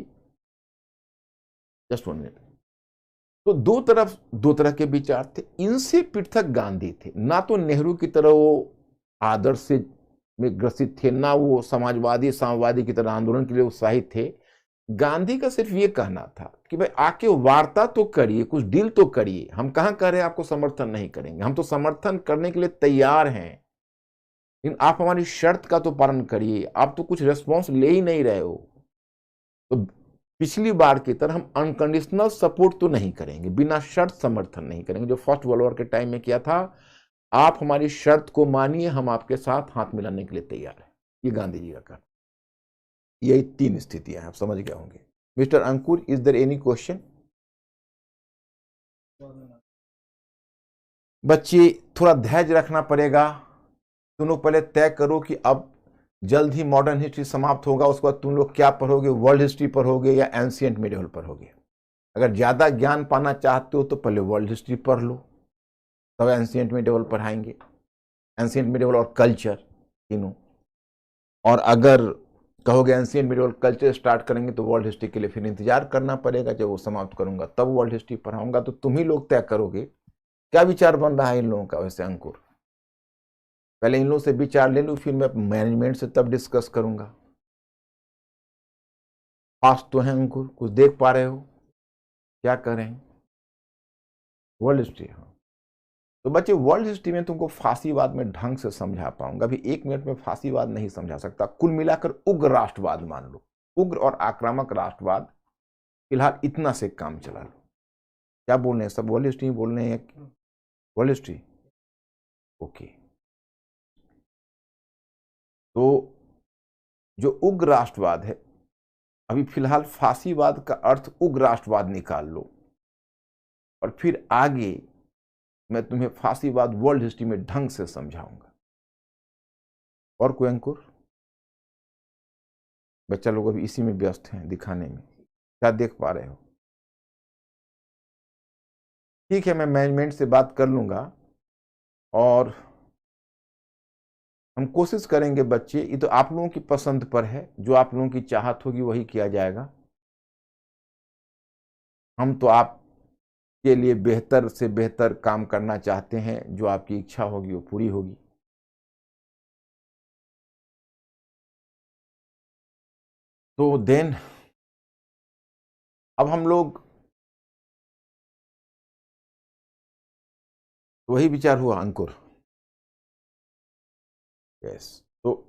Just 1 minute. तो दो तरह के विचार थे। इनसे पृथक गांधी थे। ना तो नेहरू की तरह वो आदर्श से में ग्रसित थे, ना वो समाजवादी साम्यवादी की तरह आंदोलन के लिए उत्साहित थे। गांधी का सिर्फ ये कहना था कि भाई आके वार्ता तो करिए, कुछ डील तो करिए। हम कहां कह रहे हैं आपको समर्थन नहीं करेंगे, हम तो समर्थन करने के लिए तैयार हैं, लेकिन आप हमारी शर्त का तो पालन करिए। आप तो कुछ रेस्पॉन्स ले ही नहीं रहे हो। तो पिछली बार की तरह हम अनकंडीशनल सपोर्ट तो नहीं करेंगे, बिना शर्त समर्थन नहीं करेंगे, जो फर्स्ट वर्ल्ड वॉर के टाइम में किया था। आप हमारी शर्त को मानिए, हम आपके साथ हाथ मिलाने के लिए तैयार हैं। ये गांधी जी का कहना। यही 3 स्थितियां हैं, आप समझ गए होंगे। Mister Ankur, is there any question? बच्चे थोड़ा धैर्य रखना पड़ेगा। तुम लोग पहले तय करो कि अब जल्द ही मॉडर्न हिस्ट्री समाप्त होगा, उसके बाद तुम लोग क्या पढ़ोगे, वर्ल्ड हिस्ट्री पढ़ोगे या एंशिएंट मिडिवल पढ़ोगे। अगर ज्यादा ज्ञान पाना चाहते हो तो पहले वर्ल्ड हिस्ट्री पढ़ लो, तब एंशिएंट मेडिवल पढ़ाएंगे, एंशिएंट मेडिवल और कल्चर तीनों। और अगर कहोगे एंशिएंट मेडिवल कल्चर स्टार्ट करेंगे तो वर्ल्ड हिस्ट्री के लिए फिर इंतजार करना पड़ेगा, जब वो समाप्त करूंगा तब वर्ल्ड हिस्ट्री पढ़ाऊंगा। तो तुम ही लोग तय करोगे क्या विचार बन रहा है इन लोगों का। वैसे अंकुर, पहले इन लोगों से विचार ले लूं, फिर मैं मैनेजमेंट से तब डिस्कस करूंगा। पास तो है अंकुर, कुछ देख पा रहे हो क्या करें। वर्ल्ड हिस्ट्री, हाँ। तो बच्चे वर्ल्ड हिस्ट्री में तुमको फांसीवाद में ढंग से समझा पाऊंगा, अभी 1 मिनट में फांसीवाद नहीं समझा सकता। कुल मिलाकर उग्र राष्ट्रवाद मान लो, उग्र और आक्रामक राष्ट्रवाद, फिलहाल इतना से काम चला लो। क्या बोल रहे हैं सब, वर्ल्ड हिस्ट्री बोल रहे हैं, वर्ल्ड हिस्ट्री, ओके। तो जो उग्र राष्ट्रवाद है, अभी फिलहाल फांसीवाद का अर्थ उग्र राष्ट्रवाद निकाल लो, और फिर आगे मैं तुम्हें फांसीवाद वर्ल्ड हिस्ट्री में ढंग से समझाऊंगा। और कोई अंकुर? बच्चा लोग अभी इसी में व्यस्त हैं दिखाने में, क्या देख पा रहे हो? ठीक है, मैं मैनेजमेंट से बात कर लूंगा और हम कोशिश करेंगे बच्चे, ये तो आप लोगों की पसंद पर है, जो आप लोगों की चाहत होगी वही किया जाएगा। हम तो आपके लिए बेहतर से बेहतर काम करना चाहते हैं, जो आपकी इच्छा होगी वो पूरी होगी। तो देन अब हम लोग, वही विचार हुआ अंकुर, यस। तो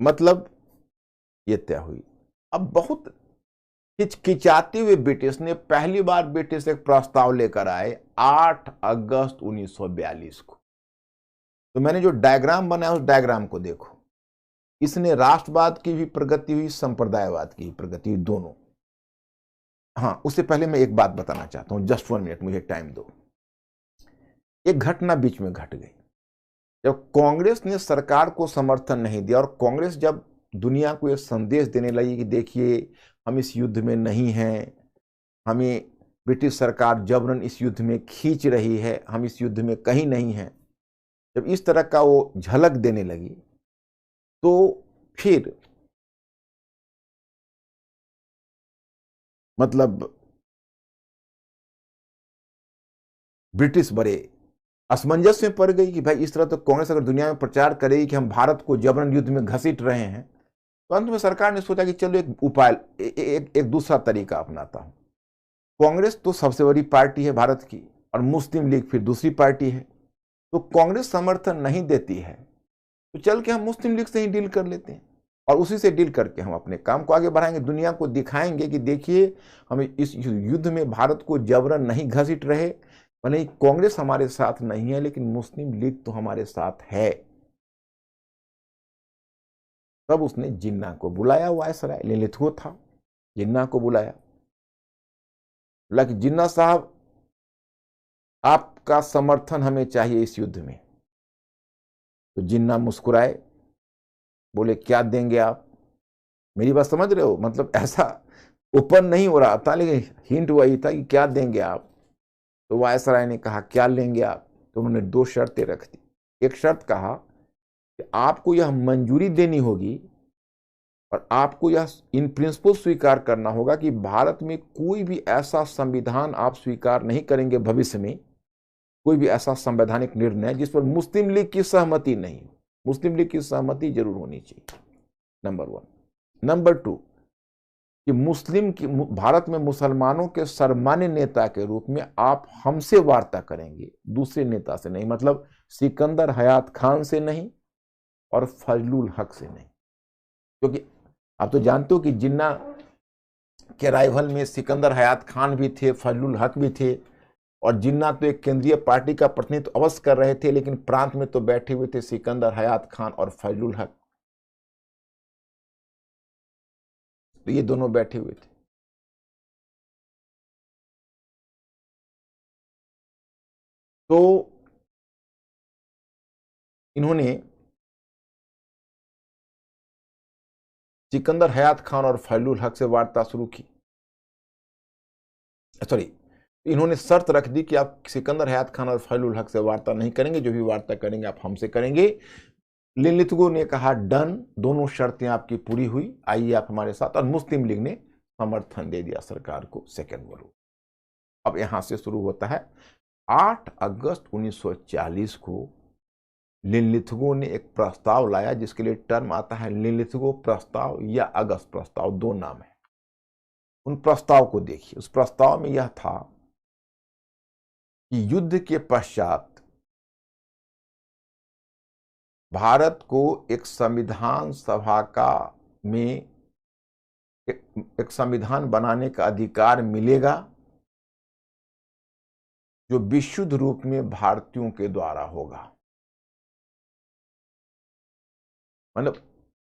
मतलब ये तय हुई। अब बहुत हिचकिचाते हुए ब्रिटिश ने पहली बार ब्रिटिश एक प्रस्ताव लेकर आए 8 अगस्त 1942 को। तो मैंने जो डायग्राम बनाया उस डायग्राम को देखो, इसने राष्ट्रवाद की भी प्रगति हुई, संप्रदायवाद की भी प्रगति हुई, दोनों। हाँ, उससे पहले मैं एक बात बताना चाहता हूं, जस्ट 1 मिनट मुझे टाइम दो। एक घटना बीच में घट गई, जब कांग्रेस ने सरकार को समर्थन नहीं दिया, और कांग्रेस जब दुनिया को यह संदेश देने लगी कि देखिए हम इस युद्ध में नहीं हैं, हमें ब्रिटिश सरकार जबरन इस युद्ध में खींच रही है, हम इस युद्ध में कहीं नहीं हैं, जब इस तरह का वो झलक देने लगी, तो फिर मतलब ब्रिटिश बड़े असमंजस में पड़ गई कि भाई इस तरह तो कांग्रेस अगर दुनिया में प्रचार करेगी कि हम भारत को जबरन युद्ध में घसीट रहे हैं, तो अंत में सरकार ने सोचा कि चलो एक उपाय, एक दूसरा तरीका अपनाता हूं। कांग्रेस तो सबसे बड़ी पार्टी है भारत की, और मुस्लिम लीग फिर दूसरी पार्टी है। तो कांग्रेस समर्थन नहीं देती है, तो चल के हम मुस्लिम लीग से ही डील कर लेते हैं, और उसी से डील करके हम अपने काम को आगे बढ़ाएंगे, दुनिया को दिखाएंगे कि देखिए हम इस युद्ध में भारत को जबरन नहीं घसीट रहे, भले कांग्रेस हमारे साथ नहीं है लेकिन मुस्लिम लीग तो हमारे साथ है। तब उसने जिन्ना को बुलाया, वायसराय ललितगो था, जिन्ना को बुलाया, बोला कि जिन्ना साहब आपका समर्थन हमें चाहिए इस युद्ध में। तो जिन्ना मुस्कुराए, बोले क्या देंगे आप? मेरी बात समझ रहे हो, मतलब ऐसा ओपन नहीं हो रहा था, लेकिन हिंट वही था कि क्या देंगे आप। तो वायसराय ने कहा क्या लेंगे आप? तो उन्होंने 2 शर्तें रख दी। एक शर्त कहा कि आपको यह मंजूरी देनी होगी और आपको यह इन प्रिंसिपल स्वीकार करना होगा कि भारत में कोई भी ऐसा संविधान आप स्वीकार नहीं करेंगे भविष्य में, कोई भी ऐसा संवैधानिक निर्णय जिस पर मुस्लिम लीग की सहमति नहीं हो। मुस्लिम लीग की सहमति जरूर होनी चाहिए, नंबर 1। नंबर 2 कि भारत में मुसलमानों के सर्वमान्य नेता के रूप में आप हमसे वार्ता करेंगे, दूसरे नेता से नहीं, मतलब सिकंदर हयात खान से नहीं और फजलुल हक से नहीं। क्योंकि आप तो जानते हो कि जिन्ना के राइवल में सिकंदर हयात खान भी थे, फजलुल हक भी थे, और जिन्ना तो एक केंद्रीय पार्टी का प्रतिनिधित्व अवश्य कर रहे थे, लेकिन प्रांत में तो बैठे हुए थे सिकंदर हयात खान और फजलुल हक। तो ये दोनों बैठे हुए थे। तो इन्होंने सिकंदर हयात खान और फजलुल हक से वार्ता शुरू की, सॉरी, इन्होंने शर्त रख दी कि आप सिकंदर हयात खान और फजलुल हक से वार्ता नहीं करेंगे, जो भी वार्ता करेंगे आप हमसे करेंगे। लिनलिथगो ने कहा डन, दोनों शर्तें आपकी पूरी हुई, आइए आप हमारे साथ। और मुस्लिम लीग ने समर्थन दे दिया सरकार को सेकेंड वर्ल्ड वॉर। अब यहां से शुरू होता है 8 अगस्त 1940 को लिनलिथगो ने एक प्रस्ताव लाया, जिसके लिए टर्म आता है लिनलिथगो प्रस्ताव या अगस्त प्रस्ताव, दो नाम है। उन प्रस्ताव को देखिए। उस प्रस्ताव में यह था कि युद्ध के पश्चात भारत को एक संविधान सभा का में एक संविधान बनाने का अधिकार मिलेगा, जो विशुद्ध रूप में भारतीयों के द्वारा होगा। मतलब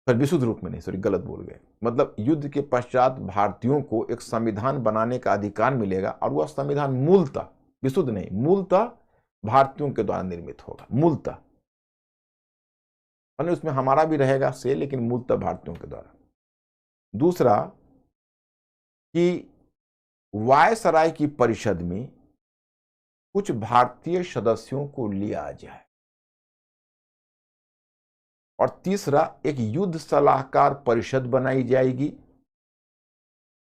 विशुद्ध रूप में नहीं, सॉरी गलत बोल गए। मतलब युद्ध के पश्चात भारतीयों को एक संविधान बनाने का अधिकार मिलेगा, और वह संविधान मूलतः, विशुद्ध नहीं, मूलतः भारतीयों के द्वारा निर्मित होगा। मूलतः मतलब उसमें हमारा भी रहेगा से, लेकिन मूलतः भारतीयों के द्वारा। दूसरा कि वायसराय की परिषद में कुछ भारतीय सदस्यों को लिया जाए। और तीसरा, एक युद्ध सलाहकार परिषद बनाई जाएगी,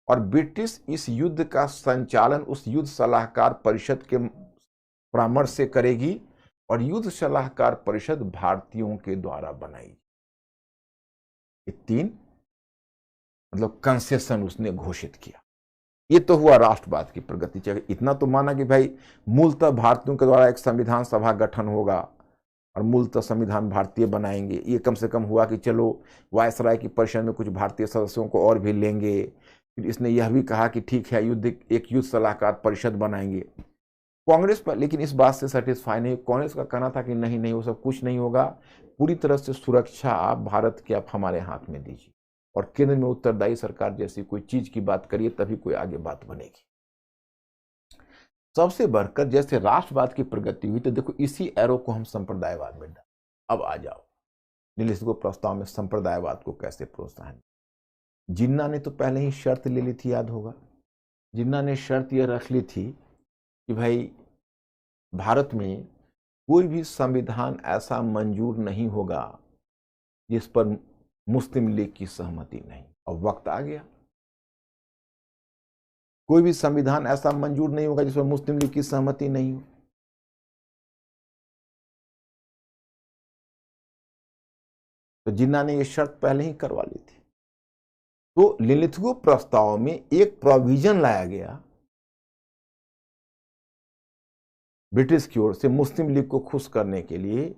और ब्रिटिश इस युद्ध का संचालन उस युद्ध सलाहकार परिषद के परामर्श से करेगी, और युद्ध सलाहकार परिषद भारतीयों के द्वारा बनाई। ये तीन मतलब कंसेशन उसने घोषित किया। ये तो हुआ राष्ट्रवाद की प्रगति। चाहे इतना तो माना कि भाई मूलतः भारतीयों के द्वारा एक संविधान सभा गठन होगा और मूलतः संविधान भारतीय बनाएंगे। ये कम से कम हुआ कि चलो वायसराय की परिषद में कुछ भारतीय सदस्यों को और भी लेंगे। फिर इसने यह भी कहा कि ठीक है एक युद्ध सलाहकार परिषद बनाएंगे। कांग्रेस पर लेकिन इस बात से सेटिस्फाई नहीं। कांग्रेस का कहना था कि नहीं नहीं, वो सब कुछ नहीं होगा, पूरी तरह से सुरक्षा आप भारत के आप हमारे हाथ में दीजिए, और केंद्र में उत्तरदायी सरकार जैसी कोई चीज की बात करिए, तभी कोई आगे बात बनेगी। सबसे बढ़कर जैसे राष्ट्रवाद की प्रगति हुई, तो देखो इसी एरो को हम संप्रदायवाद में डाल। अब आ जाओ लिनलिथगो प्रस्ताव में संप्रदायवाद को कैसे प्रोत्साहन। जिन्ना ने तो पहले ही शर्त ले ली थी, याद होगा। जिन्ना ने शर्त यह रख ली थी कि भाई भारत में कोई भी संविधान ऐसा मंजूर नहीं होगा जिस पर मुस्लिम लीग की सहमति नहीं। अब वक्त आ गया, कोई भी संविधान ऐसा मंजूर नहीं होगा जिस पर मुस्लिम लीग की सहमति नहीं हो। तो जिन्ना ने यह शर्त पहले ही करवा ली थी। तो लिनलिथगो प्रस्ताव में एक प्रोविजन लाया गया ब्रिटिश की ओर से मुस्लिम लीग को खुश करने के लिए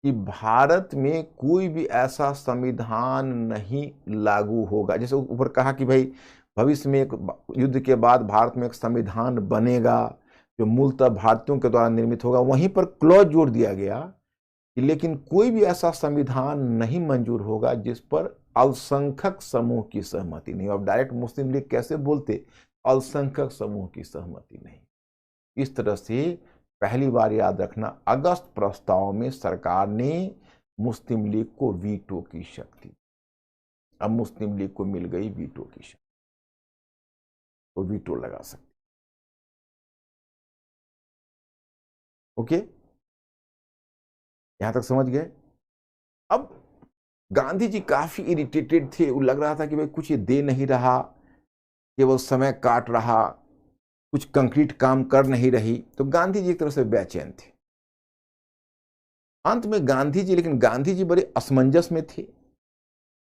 कि भारत में कोई भी ऐसा संविधान नहीं लागू होगा। जैसे ऊपर कहा कि भाई भविष्य में एक युद्ध के बाद भारत में एक संविधान बनेगा जो मूलतः भारतीयों के द्वारा निर्मित होगा। वहीं पर क्लॉज जोड़ दिया गया कि लेकिन कोई भी ऐसा संविधान नहीं मंजूर होगा जिस पर अल्पसंख्यक समूह की सहमति नहीं। अब डायरेक्ट मुस्लिम लीग कैसे बोलते, अल्पसंख्यक समूह की सहमति नहीं। इस तरह से पहली बार याद रखना, अगस्त प्रस्ताव में सरकार ने मुस्लिम लीग को वीटो की शक्ति। अब मुस्लिम लीग को मिल गई वीटो की शक्ति, तो वीटो लगा सकती। ओके, यहां तक समझ गए। अब गांधी जी काफी इरिटेटेड थे। वो लग रहा था कि भाई कुछ ये दे नहीं रहा, केवल समय काट रहा, कुछ कंक्रीट काम कर नहीं रही। तो गांधी जी एक तरह से बेचैन थे। अंत में लेकिन गांधी जी बड़े असमंजस में थे।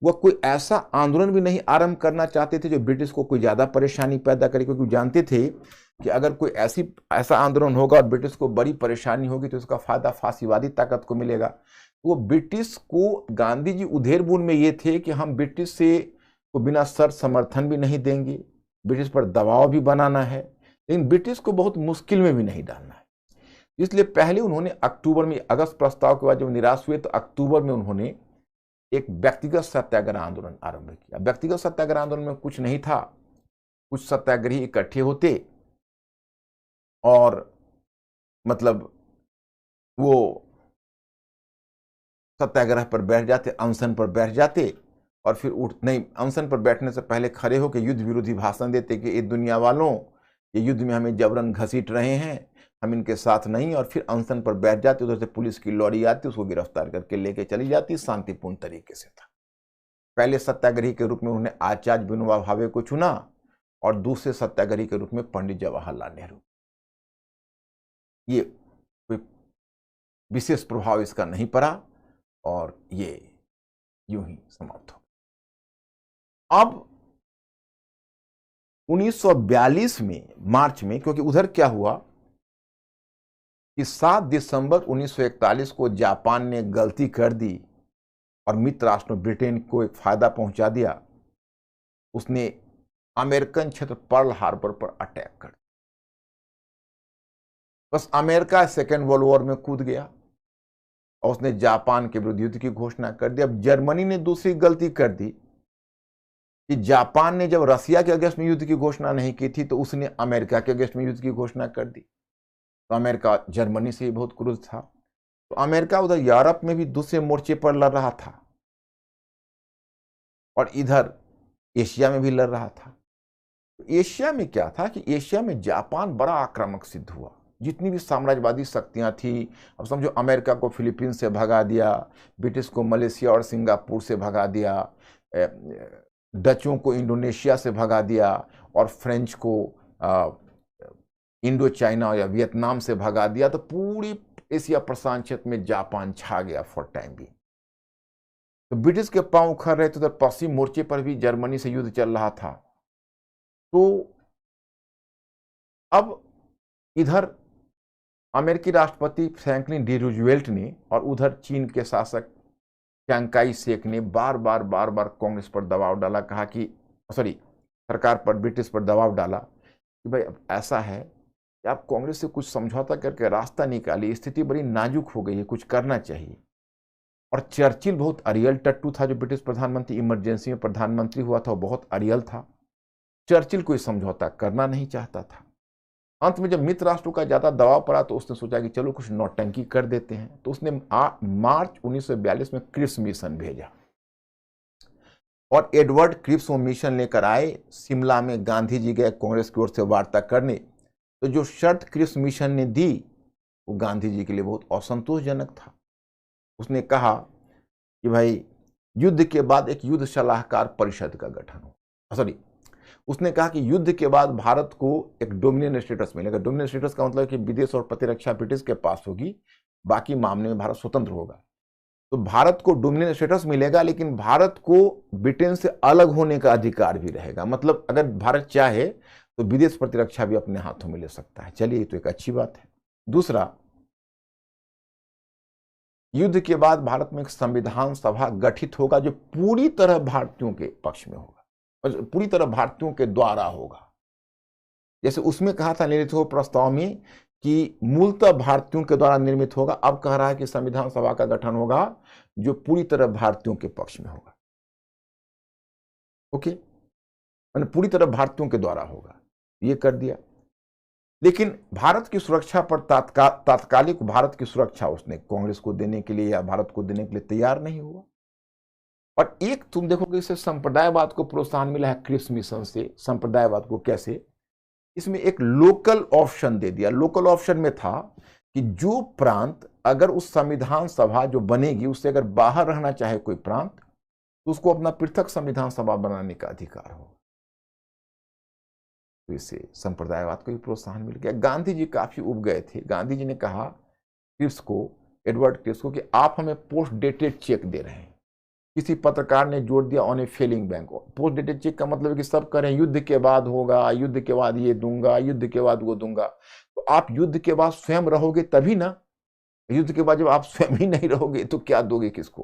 वह कोई ऐसा आंदोलन भी नहीं आरंभ करना चाहते थे जो ब्रिटिश को कोई ज्यादा परेशानी पैदा करे, क्योंकि जानते थे कि अगर कोई ऐसा आंदोलन होगा और ब्रिटिश को बड़ी परेशानी होगी तो उसका फायदा फासीवादी ताकत को मिलेगा। तो वो ब्रिटिश को, गांधी जी उधेड़-बुन में ये थे कि हम ब्रिटिश से को बिना शर्त समर्थन भी नहीं देंगे, ब्रिटिश पर दबाव भी बनाना है, लेकिन ब्रिटिश को बहुत मुश्किल में भी नहीं डालना है। इसलिए पहले उन्होंने अक्टूबर में, अगस्त प्रस्ताव के बाद जब निराश हुए तो अक्टूबर में उन्होंने एक व्यक्तिगत सत्याग्रह आंदोलन आरंभ किया। व्यक्तिगत सत्याग्रह आंदोलन में कुछ नहीं था, कुछ सत्याग्रही इकट्ठे होते और मतलब वो सत्याग्रह पर बैठ जाते, अनशन पर बैठ जाते, और फिर अनशन पर बैठने से पहले खड़े होकर युद्ध विरोधी भाषण देते कि ये दुनिया वालों, ये युद्ध में हमें जबरन घसीट रहे हैं, हम इनके साथ नहीं, और फिर अनशन पर बैठ जाते, उधर से पुलिस की लॉरी आती, उसको गिरफ्तार करके लेके चली जाती। शांतिपूर्ण तरीके से था। पहले सत्याग्रही के रूप में उन्होंने आचार्य विनोबा भावे को चुना, और दूसरे सत्याग्रही के रूप में पंडित जवाहरलाल नेहरू। ये कोई विशेष प्रभाव इसका नहीं पड़ा, और ये यूं ही समाप्त हो। अब 1942 में मार्च में, क्योंकि उधर क्या हुआ कि 7 दिसंबर 1941 को जापान ने गलती कर दी और मित्र राष्ट्र ब्रिटेन को एक फायदा पहुंचा दिया। उसने अमेरिकन क्षेत्र पर्ल हार्बर पर अटैक कर दिया। बस अमेरिका सेकेंड वर्ल्ड वॉर में कूद गया और उसने जापान के विरुद्ध युद्ध की घोषणा कर दी। अब जर्मनी ने दूसरी गलती कर दी कि जापान ने जब रसिया के अगेंस्ट में युद्ध की घोषणा नहीं की थी, तो उसने अमेरिका के अगेंस्ट में युद्ध की घोषणा कर दी। तो अमेरिका जर्मनी से ही बहुत क्रूर था। तो अमेरिका उधर यूरोप में भी दूसरे मोर्चे पर लड़ रहा था, और इधर एशिया में भी लड़ रहा था। तो एशिया में क्या था कि एशिया में जापान बड़ा आक्रामक सिद्ध हुआ। जितनी भी साम्राज्यवादी शक्तियां थी, अब समझो अमेरिका को फिलीपींस से भगा दिया, ब्रिटिश को मलेशिया और सिंगापुर से भगा दिया, डचों को इंडोनेशिया से भगा दिया, और फ्रेंच को इंडो चाइना या वियतनाम से भगा दिया। तो पूरी एशिया प्रशांत क्षेत्र में जापान छा गया फॉर टाइम भी। तो ब्रिटिश के पांव उखड़ रहे थे। तो पश्चिम मोर्चे पर भी जर्मनी से युद्ध चल रहा था। तो अब इधर अमेरिकी राष्ट्रपति फ्रैंकलिन डी रूजवेल्ट ने और उधर चीन के शासक चियांग काई शेक ने बार बार कांग्रेस पर दबाव डाला, कहा कि सरकार पर, ब्रिटिश पर दबाव डाला कि भाई अब ऐसा है कि आप कांग्रेस से कुछ समझौता करके रास्ता निकालिए, स्थिति बड़ी नाजुक हो गई है, कुछ करना चाहिए। और चर्चिल बहुत अरियल टट्टू था, जो ब्रिटिश प्रधानमंत्री इमरजेंसी में प्रधानमंत्री हुआ था, वो बहुत अरियल था। चर्चिल कोई समझौता करना नहीं चाहता था। अंत में जब मित्र राष्ट्रों का ज्यादा दबाव पड़ा, तो उसने सोचा कि चलो कुछ नौटंकी कर देते हैं। तो उसने मार्च 1942 में क्रिप्स मिशन भेजा, और एडवर्ड क्रिप्स वो मिशन लेकर आए। शिमला में गांधी जी गए कांग्रेस की ओर से वार्ता करने। तो जो शर्त क्रिप्स मिशन ने दी, वो गांधी जी के लिए बहुत असंतोषजनक था। उसने कहा कि भाई युद्ध के बाद एक युद्ध सलाहकार परिषद का गठन हो, उसने कहा कि युद्ध के बाद भारत को एक डोमिनियन स्टेटस मिलेगा। डोमिनियन स्टेटस का मतलब कि विदेश और प्रतिरक्षा ब्रिटिश के पास होगी, बाकी मामले में भारत स्वतंत्र होगा। तो भारत को डोमिनियन स्टेटस मिलेगा, लेकिन भारत को ब्रिटेन से अलग होने का अधिकार भी रहेगा। मतलब अगर भारत चाहे तो विदेश प्रतिरक्षा भी अपने हाथों में ले सकता है। चलिए, ये तो एक अच्छी बात है। दूसरा, युद्ध के बाद भारत में एक संविधान सभा गठित होगा, जो पूरी तरह भारतीयों के पक्ष में होगा, पूरी तरह भारतीयों के द्वारा होगा। जैसे उसमें कहा था निर्मित हो प्रस्ताव में कि मूलतः भारतीयों के द्वारा निर्मित होगा, अब कह रहा है कि संविधान सभा का गठन होगा जो पूरी तरह भारतीयों के पक्ष में होगा। ओके, मैंने पूरी तरह भारतीयों के द्वारा होगा, ये कर दिया। लेकिन भारत की सुरक्षा पर तात्कालिक भारत की सुरक्षा उसने कांग्रेस को देने के लिए या भारत को देने के लिए तैयार नहीं हुआ। और एक तुम देखोगे इससे संप्रदायवाद को प्रोत्साहन मिला है क्रिप्स मिशन से। संप्रदायवाद को कैसे? इसमें एक लोकल ऑप्शन दे दिया। लोकल ऑप्शन में था कि जो प्रांत अगर उस संविधान सभा जो बनेगी उससे अगर बाहर रहना चाहे कोई प्रांत, तो उसको अपना पृथक संविधान सभा बनाने का अधिकार हो। तो इससे संप्रदायवाद को भी प्रोत्साहन मिल गया। गांधी जी काफी उब गए थे। गांधी जी ने कहा क्रिप्स को, एडवर्ड क्रिप्स को, कि आप हमें पोस्ट डेटेड चेक दे रहे हैं। किसी पत्रकार ने जोड़ दिया on a failing bank. Post dated cheque का मतलब है कि सब कह रहे हैं युद्ध के बाद होगा, युद्ध के बाद ये दूंगा, युद्ध के बाद वो दूंगा। तो आप युद्ध के बाद स्वयं रहोगे तभी ना। युद्ध के बाद जब आप स्वयं ही नहीं रहोगे तो क्या दोगे किसको?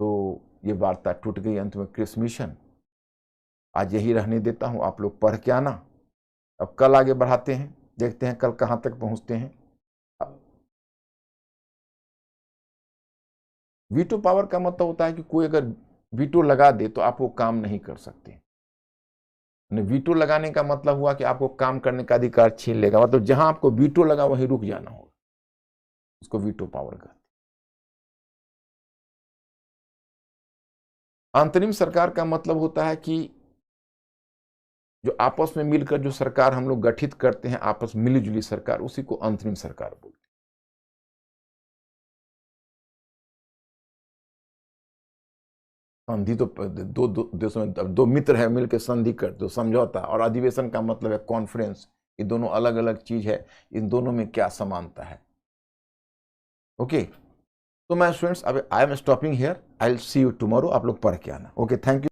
तो ये वार्ता टूट गई अंत में। क्रिप्स मिशन आज यही रहने देता हूं, आप लोग पढ़ के आना। अब कल आगे बढ़ाते हैं, देखते हैं कल कहां तक पहुंचते हैं। वीटो पावर का मतलब होता है कि कोई अगर वीटो लगा दे तो आप वो काम नहीं कर सकते। वीटो लगाने का मतलब हुआ कि आपको काम करने का अधिकार छीन लेगा। मतलब जहां आपको वीटो लगा वहीं रुक जाना होगा, उसको वीटो पावर कहते हैं। अंतरिम सरकार का मतलब होता है कि जो आपस में मिलकर जो सरकार हम लोग गठित करते हैं, आपस मिलीजुली सरकार, उसी को अंतरिम सरकार बोलते हैं। संधि तो दो देशों में दो मित्र है मिलकर संधि कर दो, समझौता, और अधिवेशन का मतलब है कॉन्फ्रेंस। ये दोनों अलग अलग चीज है, इन दोनों में क्या समानता है। ओके, तो मैं स्टूडेंट्स अब I am stopping here, I will see you tomorrow. आप लोग पढ़ के आना। Okay, thank you.